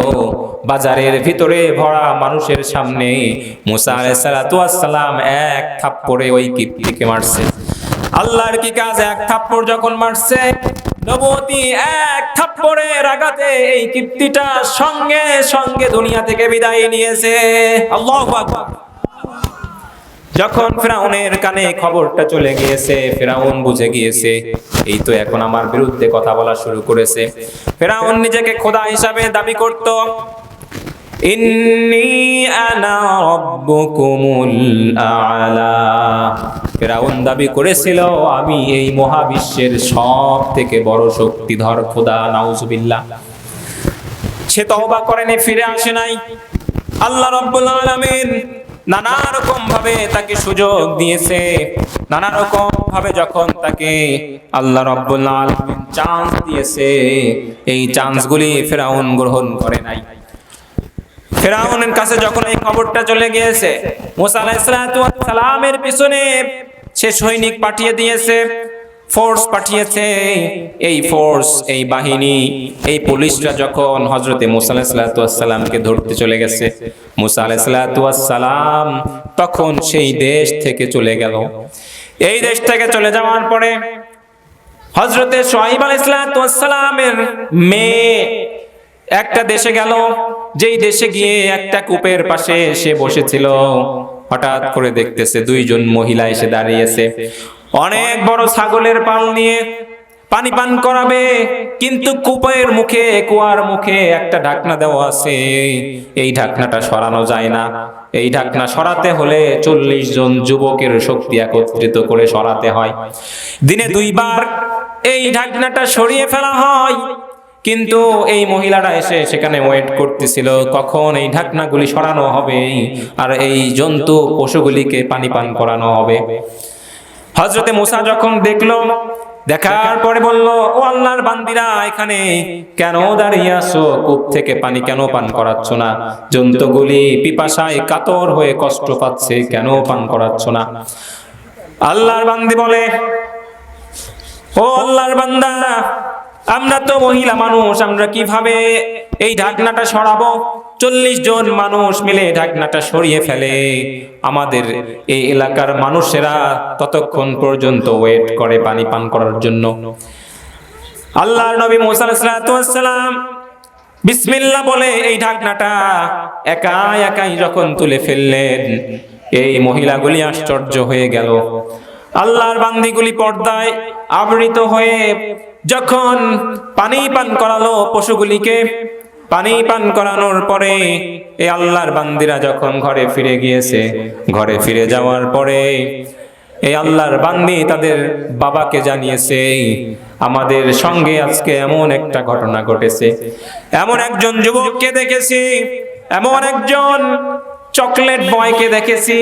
Speaker 1: বাজারের ভিতরে ভরা মানুষের সামনে মুসা আলাইহিস সালাম এক থাপ্পড়ে ওই কিপ্তিকে মারছে। আল্লাহর কি কাজ, এক থাপ্পড় যখন মারছে, নবুয়তি এক থাপ্পড়ের আঘাতে এই কিপ্তিটা সঙ্গে সঙ্গে দুনিয়া থেকে বিদায় নিয়েছে। আল্লাহু আকবার। যখন ফেরাউনের কানে খবরটা চলে গিয়েছে, ফেরাউন বুঝে গিয়েছে এই তো এখন আমার বিরুদ্ধে কথা বলা শুরু করেছে। ফেরাউন নিজেকে খোদা হিসাবে দাবি করত। ইন্নী আনা রাব্বুকুমুল আ'লা। ফেরাউন দাবি করেছিল আমি এই মহাবিশ্বের সব থেকে বড় শক্তিধর খোদা। নাউজুবিল্লাহ। সে তওবা করেনি, ফিরে আসে নাই। আল্লাহ রাব্বুল আলামিন নানা রকম ভাবে তাকে সুযোগ দিয়েছে। নানা রকম ভাবে যখন তাকে আল্লাহ রাব্বুল আলামিন চান্স দিয়েছে, এই চান্সগুলি ফেরাউন গ্রহণ করে নাই। ফেরাউনের কাছে যখন এই খবরটা চলে গিয়েছে, মুসা আলাইহিস সালামের পিছনে সে সৈনিক পাঠিয়ে দিয়েছে, ফোর্স পাঠিয়েছে। এই ফোর্স, এই বাহিনী, এই পুলিশরা যখন হযরতে মুসা আলাইহিস সালামকে ধরতে চলে গেছে, মুসা আলাইহিস সালাম তখন সেই দেশ থেকে চলে গেল। এই দেশ থেকে চলে যাওয়ার পরে হযরতে শুআয়ব আলাইহিস সালামের মেয়ে একটা দেশে গেল। যেই দেশে গিয়ে একটা কূপের পাশে সে বসেছিল, হঠাৎ করে দেখতেছে দুইজন মহিলা এসে দাঁড়িয়েছে, অনেক বড় ছাগলের পাল নিয়ে পানি পান করাবে। কিন্তু কূপের মুখে, কুয়ার মুখে একটা ঢাকনা দেওয়া আছে, এই ঢাকনাটা সরানো যায় না। এই ঢাকনা সরাতে হলে 40 জন যুবকের শক্তি একত্রিত করে সরাতে হয়। দিনে 2 বার এই ঢাকনাটা সরিয়ে ফেলা হয়। কিন্তু এই মহিলারা এসে সেখানে ওয়েট করতেছিল কখন এই ঢাকনাগুলি সরানো হবে আর এই জন্তু পশুগুলিকে পানি পান করানো হবে। হযরতে মুসা যখন দেখলো, দেখার পরে বলল, ও আল্লাহর বান্দিরা, এখানে কেন দাঁড়িয়ে আছো? কূপ থেকে পানি কেন পান করাচ্ছ না? জন্তুগুলি পিপাসায় কাতর হয়ে কষ্ট পাচ্ছে, কেন পান করাচ্ছ না? আল্লাহর বান্দি বলে, ও আল্লাহর বান্দা, আমরা তো মহিলা মানুষ, আমরা কিভাবে এই ঢাকনাটা সরাবো? 40 জন মানুষ মিলে ঢাকনাটা সরিয়ে ফেলে। আমাদের এই এলাকার মানুষেরা ততক্ষণ পর্যন্ত ওয়েট করে পানি পান করার জন্য। আল্লাহর নবী মুসা আলাইহিস সালাম বিসমিল্লাহ বলে এই ঢাকনাটা একাই একাই যখন তুলে ফেললেন, এই মহিলাগুলি আশ্চর্য হয়ে গেল। আল্লাহর বান্দিগুলি পর্দায় আবৃত হয়ে যখন পানি পান করালো পশুগুলিকে, পানি পান করানোর পরে এই আল্লাহর বান্দিরা যখন ঘরে ফিরে গিয়েছে, ঘরে ফিরে যাওয়ার পরে এই আল্লাহর বান্দি তাদের বাবাকে জানিয়েছে, আমাদের সঙ্গে আজকে এমন একটা ঘটনা ঘটেছে, এমন একজন যুবককে দেখেছি, এমন একজন চকলেট বয়কে দেখেছি,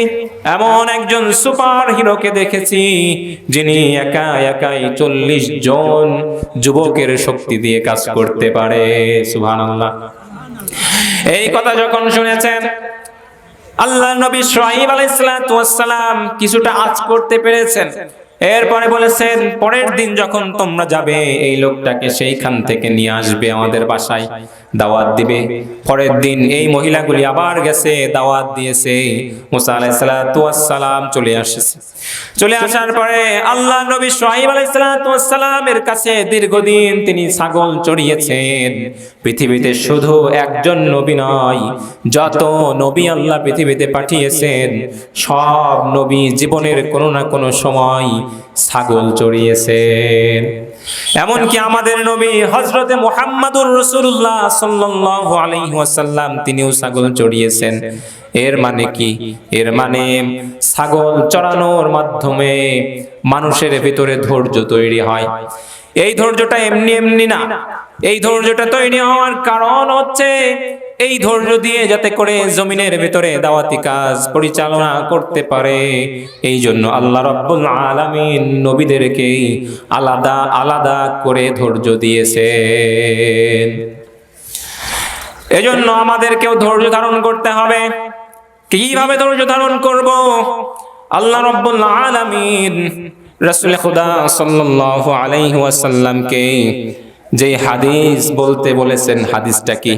Speaker 1: এমন একজন সুপার হিরোকে দেখেছি যিনি একা একাই 40 জন যুবকের শক্তি দিয়ে কাজ করতে পারে। সুবহানাল্লাহ। এই কথা যখন শুনেছেন, আল্লাহর নবী শুআয়ব আলাইহিস সালাম কিছুটা আঁচ করতে পেরেছেন। এরপরে বলেছেন, পরের দিন যখন তোমরা যাবে এই লোকটাকে সেইখান থেকে নিয়ে আসবে, আমাদের বাসায় দাওয়াত দিবে। পরের দিন এই মহিলাগুলি আবার গেছে, দাওয়াত দিয়েছে। মুসা আলাইহিস সালাম চলে আসছে। চলে আসার পরে আল্লাহ নবী শুআয়ব আলাইহিস সালামের কাছে দীর্ঘদিন তিনি ছাগল চড়িয়েছেন। পৃথিবীতে শুধু একজন নবী নয়, যত নবী আল্লাহ পৃথিবীতে পাঠিয়েছেন সব নবী জীবনের কোনো না কোনো সময় ছাগল চড়িয়েছেন। এমনকি আমাদের নবী হযরতে মুহাম্মদুর রাসূলুল্লাহ সাল্লাল্লাহু আলাইহি ওয়াসাল্লাম তিনিও ছাগল চড়িয়েছেন। এর মানে কি? এর মানে ছাগল চড়ানোর মাধ্যমে মানুষের ভিতরে ধৈর্য তৈরি হয়। এই ধৈর্যটা এমনি এমনি না, এই ধৈর্যটা তৈরি হওয়ার কারণ হচ্ছে এই ধৈর্য দিয়ে যাতে করে জমিনের ভিতরে দাওয়াতি কাজ পরিচালনা করতে পারে। এই জন্য আল্লাহ রাব্বুল আলামিন নবীদেরকে আলাদা আলাদা করে ধৈর্য দিয়েছেন। এজন্য আমাদেরকেও ধৈর্য ধারণ করতে হবে। কিভাবে ধৈর্য ধারণ করব? আল্লাহ রাব্বুল আলামিন রাসূল খুদা সাল্লাল্লাহু আলাইহি ওয়াসাল্লামকে যে হাদিস বলতে বলেছেন, হাদিসটা কি?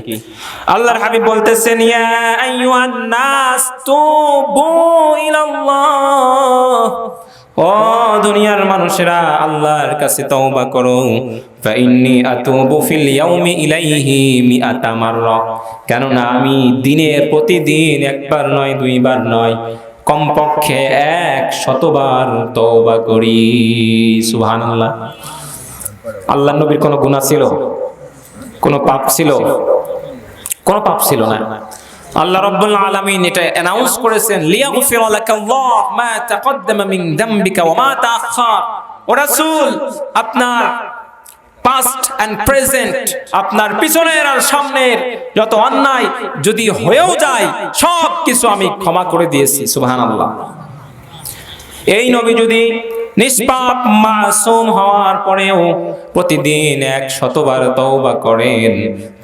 Speaker 1: আল্লাহর হাবিব বলতেছেন, ইয়া আইয়ুহান নাস তুবু ইলাল্লাহ, ও দুনিয়ার মানুষেরা আল্লাহর কাছে তওবা করো। ফাইন্নী আতুবু ফিল ইয়াউমি ইলাইহি মিআতা মাররা, কেননা আমি দিনে প্রতিদিন একবার নয় দুইবার নয় কমপক্ষে 100 বার তওবা করি। সুবহানাল্লাহ। আল্লাহ নবীর কোনো গুনাহ ছিল? কোনো পাপ ছিল? কোনো পাপ ছিল না। আল্লাহ রাব্বুল আলামিন এটা অ্যানাউন্স করেছেন, লিয়াগফিরা লাকাল্লাহ মা তাকদ্দামা মিন যামবিকা ওয়া মা তাআখার। ও রাসূল, আপনার পাস্ট এন্ড প্রেজেন্ট, আপনার পিছনের আর সামনের যত অন্যায় যদি হয়েও যায় সব কিছু আমি ক্ষমা করে দিয়েছি। সুবহানাল্লাহ। এই নবী যদি নিষ্পাপ মাসুম হওয়ার পরেও প্রতিদিন 100 বার তওবা করেন,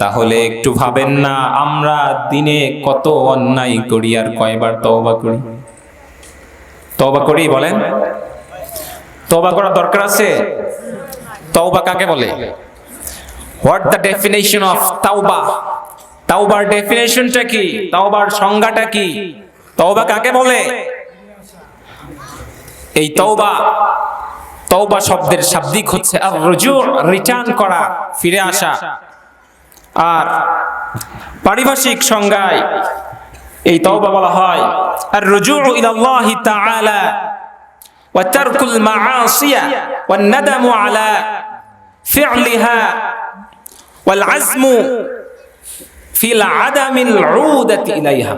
Speaker 1: তাহলে একটু ভাবেন না আমরা দিনে কত অন্যায় করি আর কয়বার তওবা করি? তওবা করি বলেন? তওবা করার দরকার আছে? তওবা কাকে বলে? হোয়াট দ্য ডেফিনেশন অফ তাওবা? তাওবার ডেফিনেশনটা কি? তাওবার সংজ্ঞাটা কি? তওবা কাকে বলে? এই তওবা, তওবা শব্দের শাব্দিক হচ্ছে আর-রুজু, রিটার্ন করা, ফিরে আসা। আর পারিভাষিক সংজ্ঞায় এই তওবা বলা হয় আর-রুজু ইলাল্লাহি তাআলা ওয়া তারকুল মাআসিয়া ওয়ান নাদামু আলা ফি'লিহা ওয়াল আজমু ফিল আদামিল উদাতি ইলাইহা।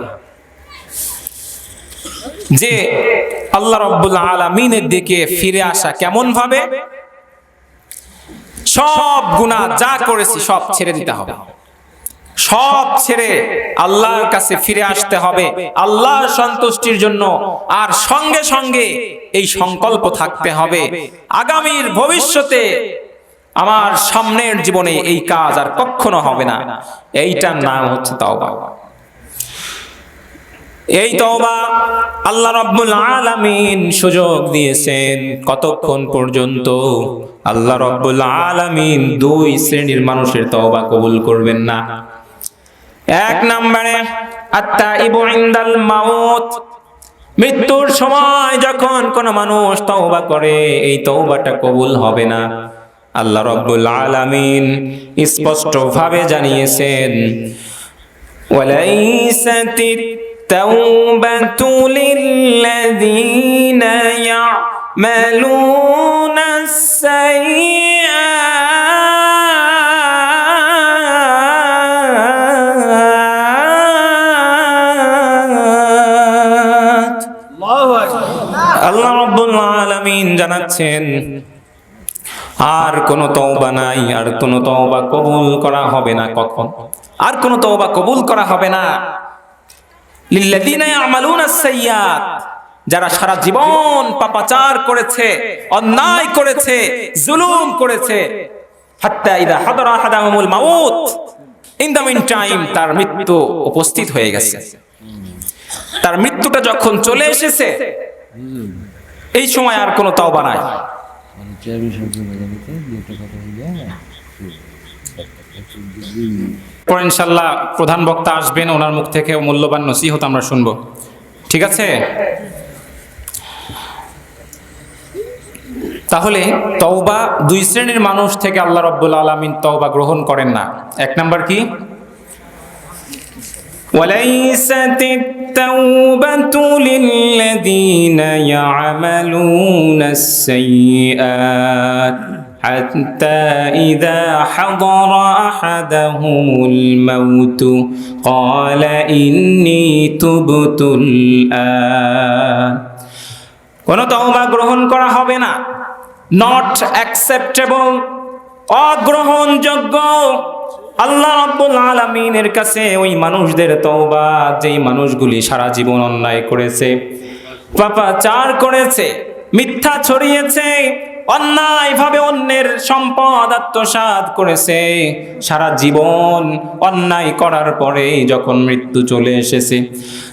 Speaker 1: যে আল্লাহ রাব্বুল আলামিনের দিকে ফিরে আসা কেমন ভাবে? সব গুনাহ যা করেছি সব ছেড়ে দিতে হবে, সব ছেড়ে আল্লাহর কাছে ফিরে আসতে হবে আল্লাহর সন্তুষ্টির জন্য। আর সঙ্গে সঙ্গে এই সংকল্প থাকতে হবে আগামীর ভবিষ্যতে আমার সামনের জীবনে এই কাজ আর কখনো হবে না। এইটার নাম হচ্ছে তওবা। এই তওবা আল্লাহ রাব্বুল আলামিন সুযোগ দিয়েছেন কতক্ষণ পর্যন্ত? আল্লাহ রাব্বুল আলামিন 2 শ্রেণীর মানুষের তওবা কবুল করবেন না। এক নম্বরে আত-তাইবু ইনদাল মাউত, মৃত্যুর সময় যখন কোন মানুষ তওবা করে এই তওবাটা কবুল হবে না। আল্লাহ রাব্বুল আলামিন স্পষ্ট ভাবে জানিয়েছেন, ওয়ালাইসাতিত তাওবাতু লিল্লাযীনা ইয়া'মালুনাস সাইয়্যাত। আল্লাহ রাব্বুল আলামিন জানাচ্ছেন আর কোন তওবা নাই, আর কোন তওবা কবুল করা হবে না। কখন? আর কোন তওবা কবুল করা হবে না লিল্লাযীনা ইয়া'মালুনাস সাইয়্যাত, যারা সারা জীবন পাপাচার করেছে, অন্যায় করেছে, জুলুম করেছে, হাত্তা ইযা হাদারা আহাদাহুমুল মাউত, ইন দ্য মিন টাইম তার মৃত্যু উপস্থিত হয়ে গেছে। তার মৃত্যুটা যখন চলে এসেছে এই সময় আর কোনো তওবা নাই। পরে ইনশাআল্লাহ প্রধান বক্তা আসবেন, ওনার মুখ থেকে মূল্যবান নসিহত আমরা শুনবো। ঠিক আছে? তাহলে তওবা 2 শ্রেণীর মানুষ থেকে আল্লাহ রাব্বুল আলামিন তওবা গ্রহণ করেন না। এক নাম্বার কি? ওয়ালাইসাতিত তাওবাতু লিল্লাযীনা ইয়া'মালুনাস সাইয়্যাত হাত্তা ইযা হাদারা আহাদাহুমুল মাউতু ক্বালা ইন্নী তুবতুল আন। কোন তওবা গ্রহণ করা হবে না, নট অ্যাকসেপ্টেবল অগ্রহণযোগ্য। আল্লাহ রাব্বুল আলামিনের কাছে ওই মানুষদের তওবা, যেই মানুষগুলি সারা জীবন অন্যায় করেছে, পাপাচার করেছে, মিথ্যা ছড়িয়েছে, অন্যায়ভাবে অন্যের সম্পদ আত্মসাৎ করেছে, সারা জীবন অন্যায় করার পরে যখন মৃত্যু চলে এসেছে,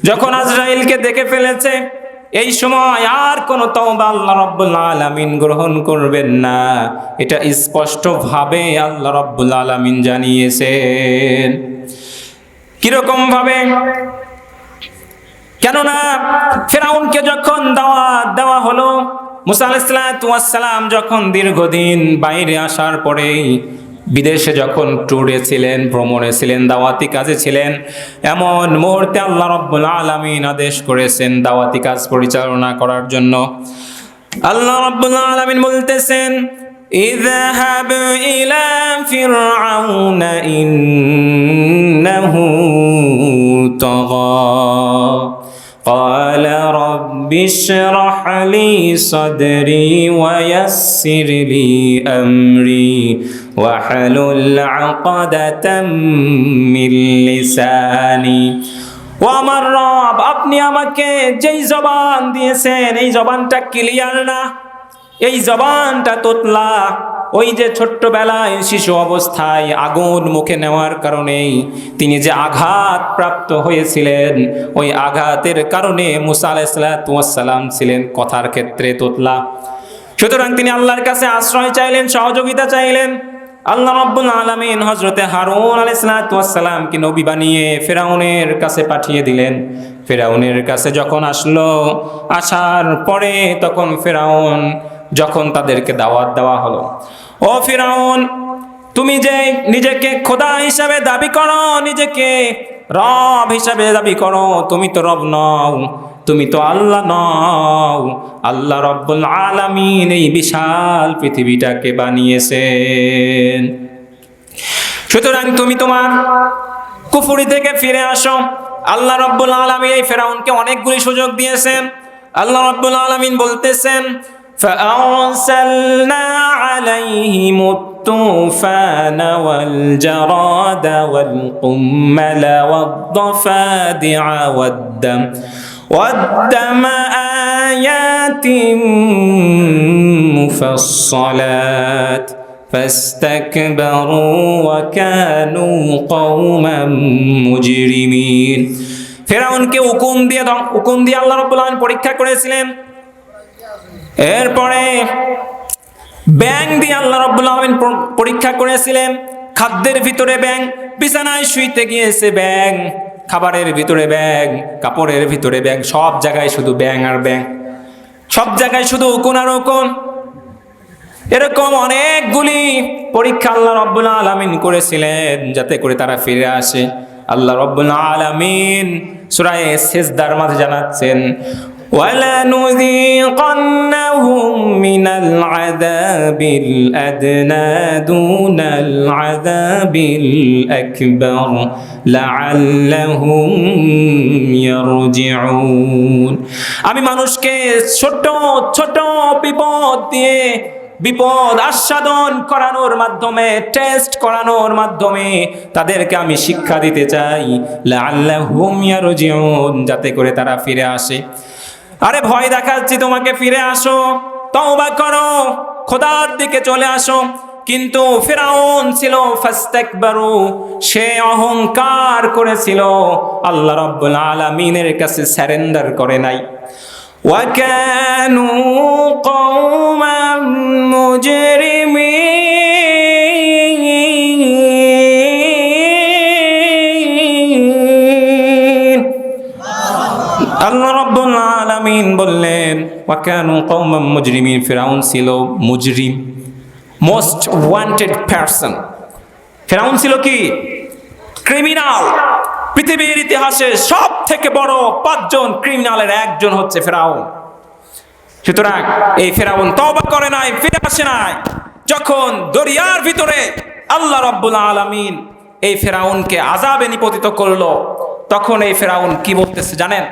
Speaker 1: যখন আজরাইলকে দেখে ফেলেছে, এই সময় আর কোন তওবা আল্লাহ রাব্বুল আলামিন গ্রহণ করবেন না। এটা স্পষ্ট ভাবে আল্লাহ রাব্বুল আলামিন জানিয়েছেন। কিরকম ভাবে? কেননা ফিরআউনকে যখন দাওয়াত দেওয়া হলো, মুসা আলাইহিস সালাম যখন দীর্ঘদিন বাইরে আসার পরে বিদেশে যখন ট্যুরে ছিলেন, ভ্রমণে ছিলেন, দাওয়াতি কাজে ছিলেন, এমন মুহূর্তে আল্লাহ রাব্বুল আলামিন আদেশ করেছেন দাওয়াতি কাজ পরিচালনা করার জন্য। আল্লাহ রাব্বুল আলামিন বলতেছেন, ইযহাব ইলা ফিরআউনা ইন্নাহু তাগা قال رب اشرح لي صدري ويسر لي أمري واحلل عقدة من لساني। ও আমার রব, আপনি আমাকে যেই জবান দিয়েছেন এই জবানটা ক্লিয়ার না, এই জবানটা তোতলা। ওই যে ছোট্টবেলায় শিশু অবস্থায় আগুন মুখে নেওয়ার কারণে তিনি যে আঘাত প্রাপ্ত হয়েছিলেন, ওই আঘাতের কারণে মুসা আলাইহিস সালাম ছিলেন কথার ক্ষেত্রে তোতলা। সুতরাং তিনি আল্লাহর কাছে আশ্রয় চাইলেন, সহযোগিতা চাইলেন। আল্লাহ রাব্বুল আলামিন হযরতে হারুন আলাইহিস সালামকে নবী বানিয়ে ফিরআউনের কাছে পাঠিয়ে দিলেন। ফিরআউনের কাছে যখন আসলো, আসার পরে তখন ফিরআউন যখন তাদেরকে দাওয়াত দেওয়া হলো, ও ফিরআউন, তুমি যে নিজেকে খোদা হিসাবে দাবি করো, নিজেকে রব হিসাবে দাবি করো, তুমি তো রব নও, তুমি তো আল্লাহ নও। আল্লাহ রাব্বুল আলামিন এই বিশাল পৃথিবীটাকে বানিয়েছেন। সুতরাং তুমি তোমার কুফরি থেকে ফিরে আসো। আল্লাহ রাব্বুল আলামিন এই ফিরআউনকে অনেকগুলি সুযোগ দিয়েছেন। আল্লাহ রাব্বুল আলামিন বলতেছেন, فأرسلنا عليهم الطوفان والجراد والقمل والضفادع والدم آيات مفصلات فاستكبروا وكانوا قوما مجرمين। ফিরআউনকে হুকুম দিয়ে আল্লাহ রাব্বুল আলামিন পরীক্ষা করেছিলেন। এরপরে ব্যাঙ দিয়ে আল্লাহ রাব্বুল আলামিন পরীক্ষা করেছিলেন। খাদ্যের ভিতরে ব্যাঙ, বিছানায় শুইতে গিয়েছে ব্যাঙ, খাবারের ভিতরে ব্যাঙ, কাপড়ের ভিতরে ব্যাঙ, সব জায়গায় শুধু ব্যাঙ আর ব্যাঙ, সব জায়গায় শুধু উকুন আর উকুন। এরকম অনেকগুলি পরীক্ষা আল্লাহ রাব্বুল আলামিন করেছিলেন যাতে করে তারা ফিরে আসে। আল্লাহ রাব্বুল আলামিন সূরা সিজদার মাঝে জানাচ্ছেন, وَلَنُذِيقَنَّهُم مِّنَ الْعَذَابِ الْأَدْنَى دُونَ الْعَذَابِ الْأَكْبَرِ لَعَلَّهُمْ يَرْجِعُونَ। আমি মানুষকে ছোট ছোট বিপদ দিয়ে, বিপদ আস্বাদন করানোর মাধ্যমে, টেস্ট করানোর মাধ্যমে তাদেরকে আমি শিক্ষা দিতে চাই, লাআল্লাহুম ইয়ারজিউন, যাতে করে তারা ফিরে আসে। আরে ভয় দেখাচ্ছি তোমাকে, ফিরে আসো, তওবা করো, খোদার দিকে চলে আসো। কিন্তু ফিরআউন ছিল ফাস্তাকবারু, সে অহংকার করেছিল, আল্লাহ রাব্বুল আলামিনের কাছে সারেন্ডার করে নাই। ওয়াকানু কওমান মুজরিমিন। আল্লাহ রাব্বুল আলামিন বললেন ওয়াকানু কওমান মুজরিমিন, ফিরআউন ছিল মুজরিম, মোস্ট ওয়ান্টেড পারসন। ফিরআউন ছিল কি? ক্রিমিনাল। পৃথিবীর ইতিহাসে সব থেকে বড় 5 জন ক্রিমিনালের একজন হচ্ছে ফিরআউন। সুতরাং এই ফিরআউন তওবা করে নাই, ফিরে আসে নাই। যখন দরিয়ার ভিতরে আল্লাহ রাব্বুল আলামিন এই ফিরআউনকে আযাবে নিপতিত করলো, তখন এই ফিরআউন কি বলতেছে জানেন?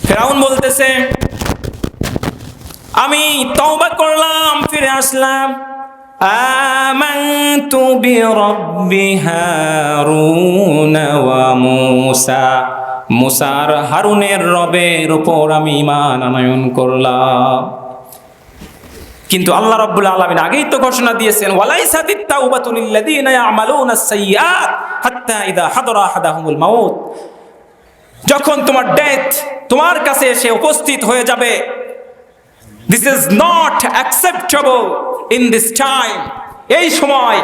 Speaker 1: ফিরআউন বলতেছে, আমি তওবা করলাম, ফিরে আসলাম, আমানতু বিরাব্বি হারুন ওয়া মূসা, মুসার হারুনের রবের উপর আমি ঈমান আনয়ন করলাম। কিন্তু আল্লাহ রাব্বুল আলামিন আগেই তো ঘোষণা দিয়েছেন, ওয়ালাইসাতিত তাওবাতু লিল্লাযীনা ইয়ামালুনাস সাইয়্যাত হাত্তা ইযা হাদারা আহাদাহুমুল মাউত। যখন তোমার ডেথ তোমার কাছে এসে উপস্থিত হয়ে যাবে, this is not acceptable in this time, এই সময়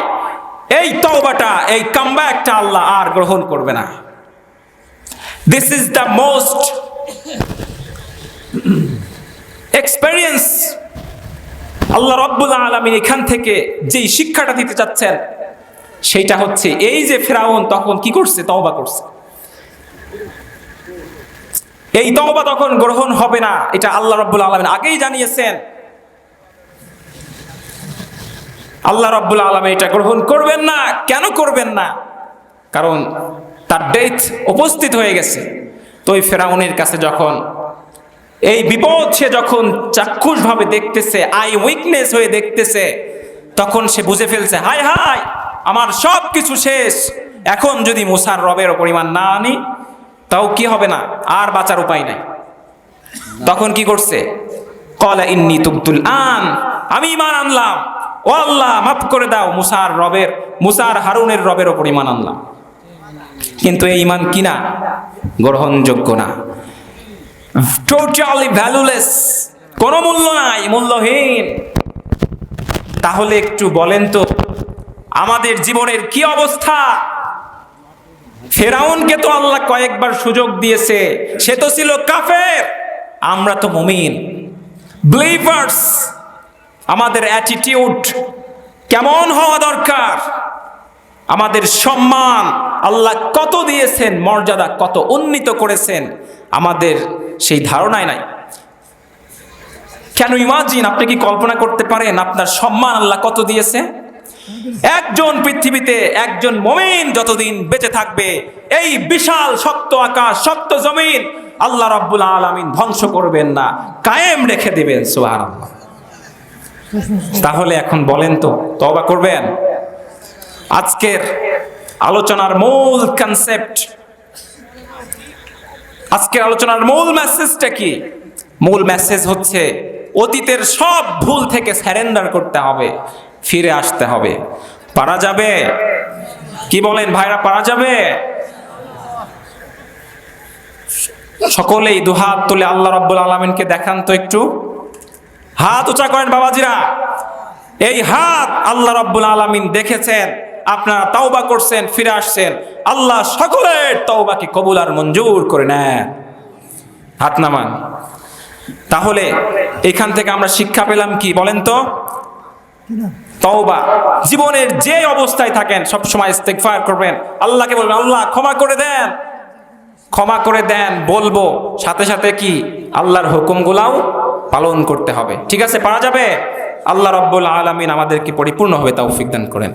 Speaker 1: এই তওবাটা, এই কামব্যাকটা আল্লাহ আর গ্রহণ করবে না। This is the most experience. আল্লাহ রাব্বুল আলামিন এখান থেকে যেই শিক্ষাটা দিতে চাচ্ছেন সেইটা হচ্ছে, এই যে ফিরাউন তখন কি করছে? তওবা করছে। এই তওবা তখন গ্রহণ হবে না, এটা আল্লাহ রাব্বুল আলামিন আগেই জানিয়েছেন। আল্লাহ রাব্বুল আলামিন এটা গ্রহণ করবেন না। কেন করবেন না? কারণ তার ডেথ উপস্থিত হয়ে গেছে। তো এই ফিরাউনের কাছে যখন এই বিপদ সে যখন চাক্ষুষভাবে দেখতেছে, আই উইকনেস হয়ে দেখতেছে, তখন সে বুঝে ফেলছে, হায় হায় আমার সব কিছু শেষ। এখন যদি মুসার রবের ওপর ঈমান না আনি তাও কি হবে না, আর বাঁচার উপায় নাই। তখন কি করছে? ক্বালা ইন্নী তুবতুল আন, আমি ঈমান আনলাম, ও আল্লাহ মাফ করে দাও। মুসার হারুনের রবের ওপর ঈমান আনলাম। কিন্তু এই ঈমান কিনা গ্রহণযোগ্য না, টোটালি ভ্যালুলেস, কোনো মূল্য নাই, মূল্যহীন। তাহলে একটু বলেন তো আমাদের জীবনের কি অবস্থা? ফেরাউনকে তো আল্লাহ কয়েকবার সুযোগ দিয়েছে, সে তো ছিল কাফের, আমরা তো মুমিন বিলিভার্স। আমাদের অ্যাটিটিউড কেমন হওয়া দরকার? আমাদের সম্মান আল্লাহ কত দিয়েছেন, মর্যাদা কত উন্নীত করেছেন, আমাদের সেই ধারণাই নাই। কেন ইমাজিন, আপনি কি কল্পনা করতে পারেন আপনার সম্মান আল্লাহ কত দিয়েছে? একজন পৃথিবীতে একজন মুমিন যতদিন বেঁচে থাকবে, এই বিশাল শক্ত আকাশ, শক্ত জমিন আল্লাহ রাব্বুল আলামিন ধ্বংস করবেন না, কায়েম রেখে দিবেন। সুবহানাল্লাহ। তাহলে এখন বলেন তো তওবা করবেন? আজকের আলোচনার মূল কনসেপ্ট, আজকের আলোচনার মূল মেসেজটা কি? মূল মেসেজ হচ্ছে অতীতের সব ভুল থেকে সারেন্ডার করতে হবে, ফিরে আসতে হবে। পারা যাবে? কি বলেন ভাইরা, পারা যাবে? সকলেই দুহাত তুলে আল্লাহ রাব্বুল আলামিনকে দেখান তো একটু, হাত উঁচা করেন বাবাজিরা। এই হাত আল্লাহ রাব্বুল আলামিন দেখেছেন, আপনারা তাওবা করছেন, ফিরে আসছেন, আল্লাহ সকলের তাওবাকে কবুল আর মঞ্জুর করে নেন। হাত নামান। তাহলে এখান থেকে আমরা শিক্ষা পেলাম কি বলেন তো? তওবা, জীবনের যে অবস্থায় থাকেন সব সময় ইস্তেগফার করবেন, আল্লাহকে বলবেন আল্লাহ ক্ষমা করে দেন, ক্ষমা করে দেন বলবো, সাথে সাথে কি আল্লাহর হুকুমগুলাও পালন করতে হবে। ঠিক আছে, পারা যাবে? আল্লাহ রাব্বুল আলামিন আমাদেরকে পরিপূর্ণভাবে তৌফিক দান করেন।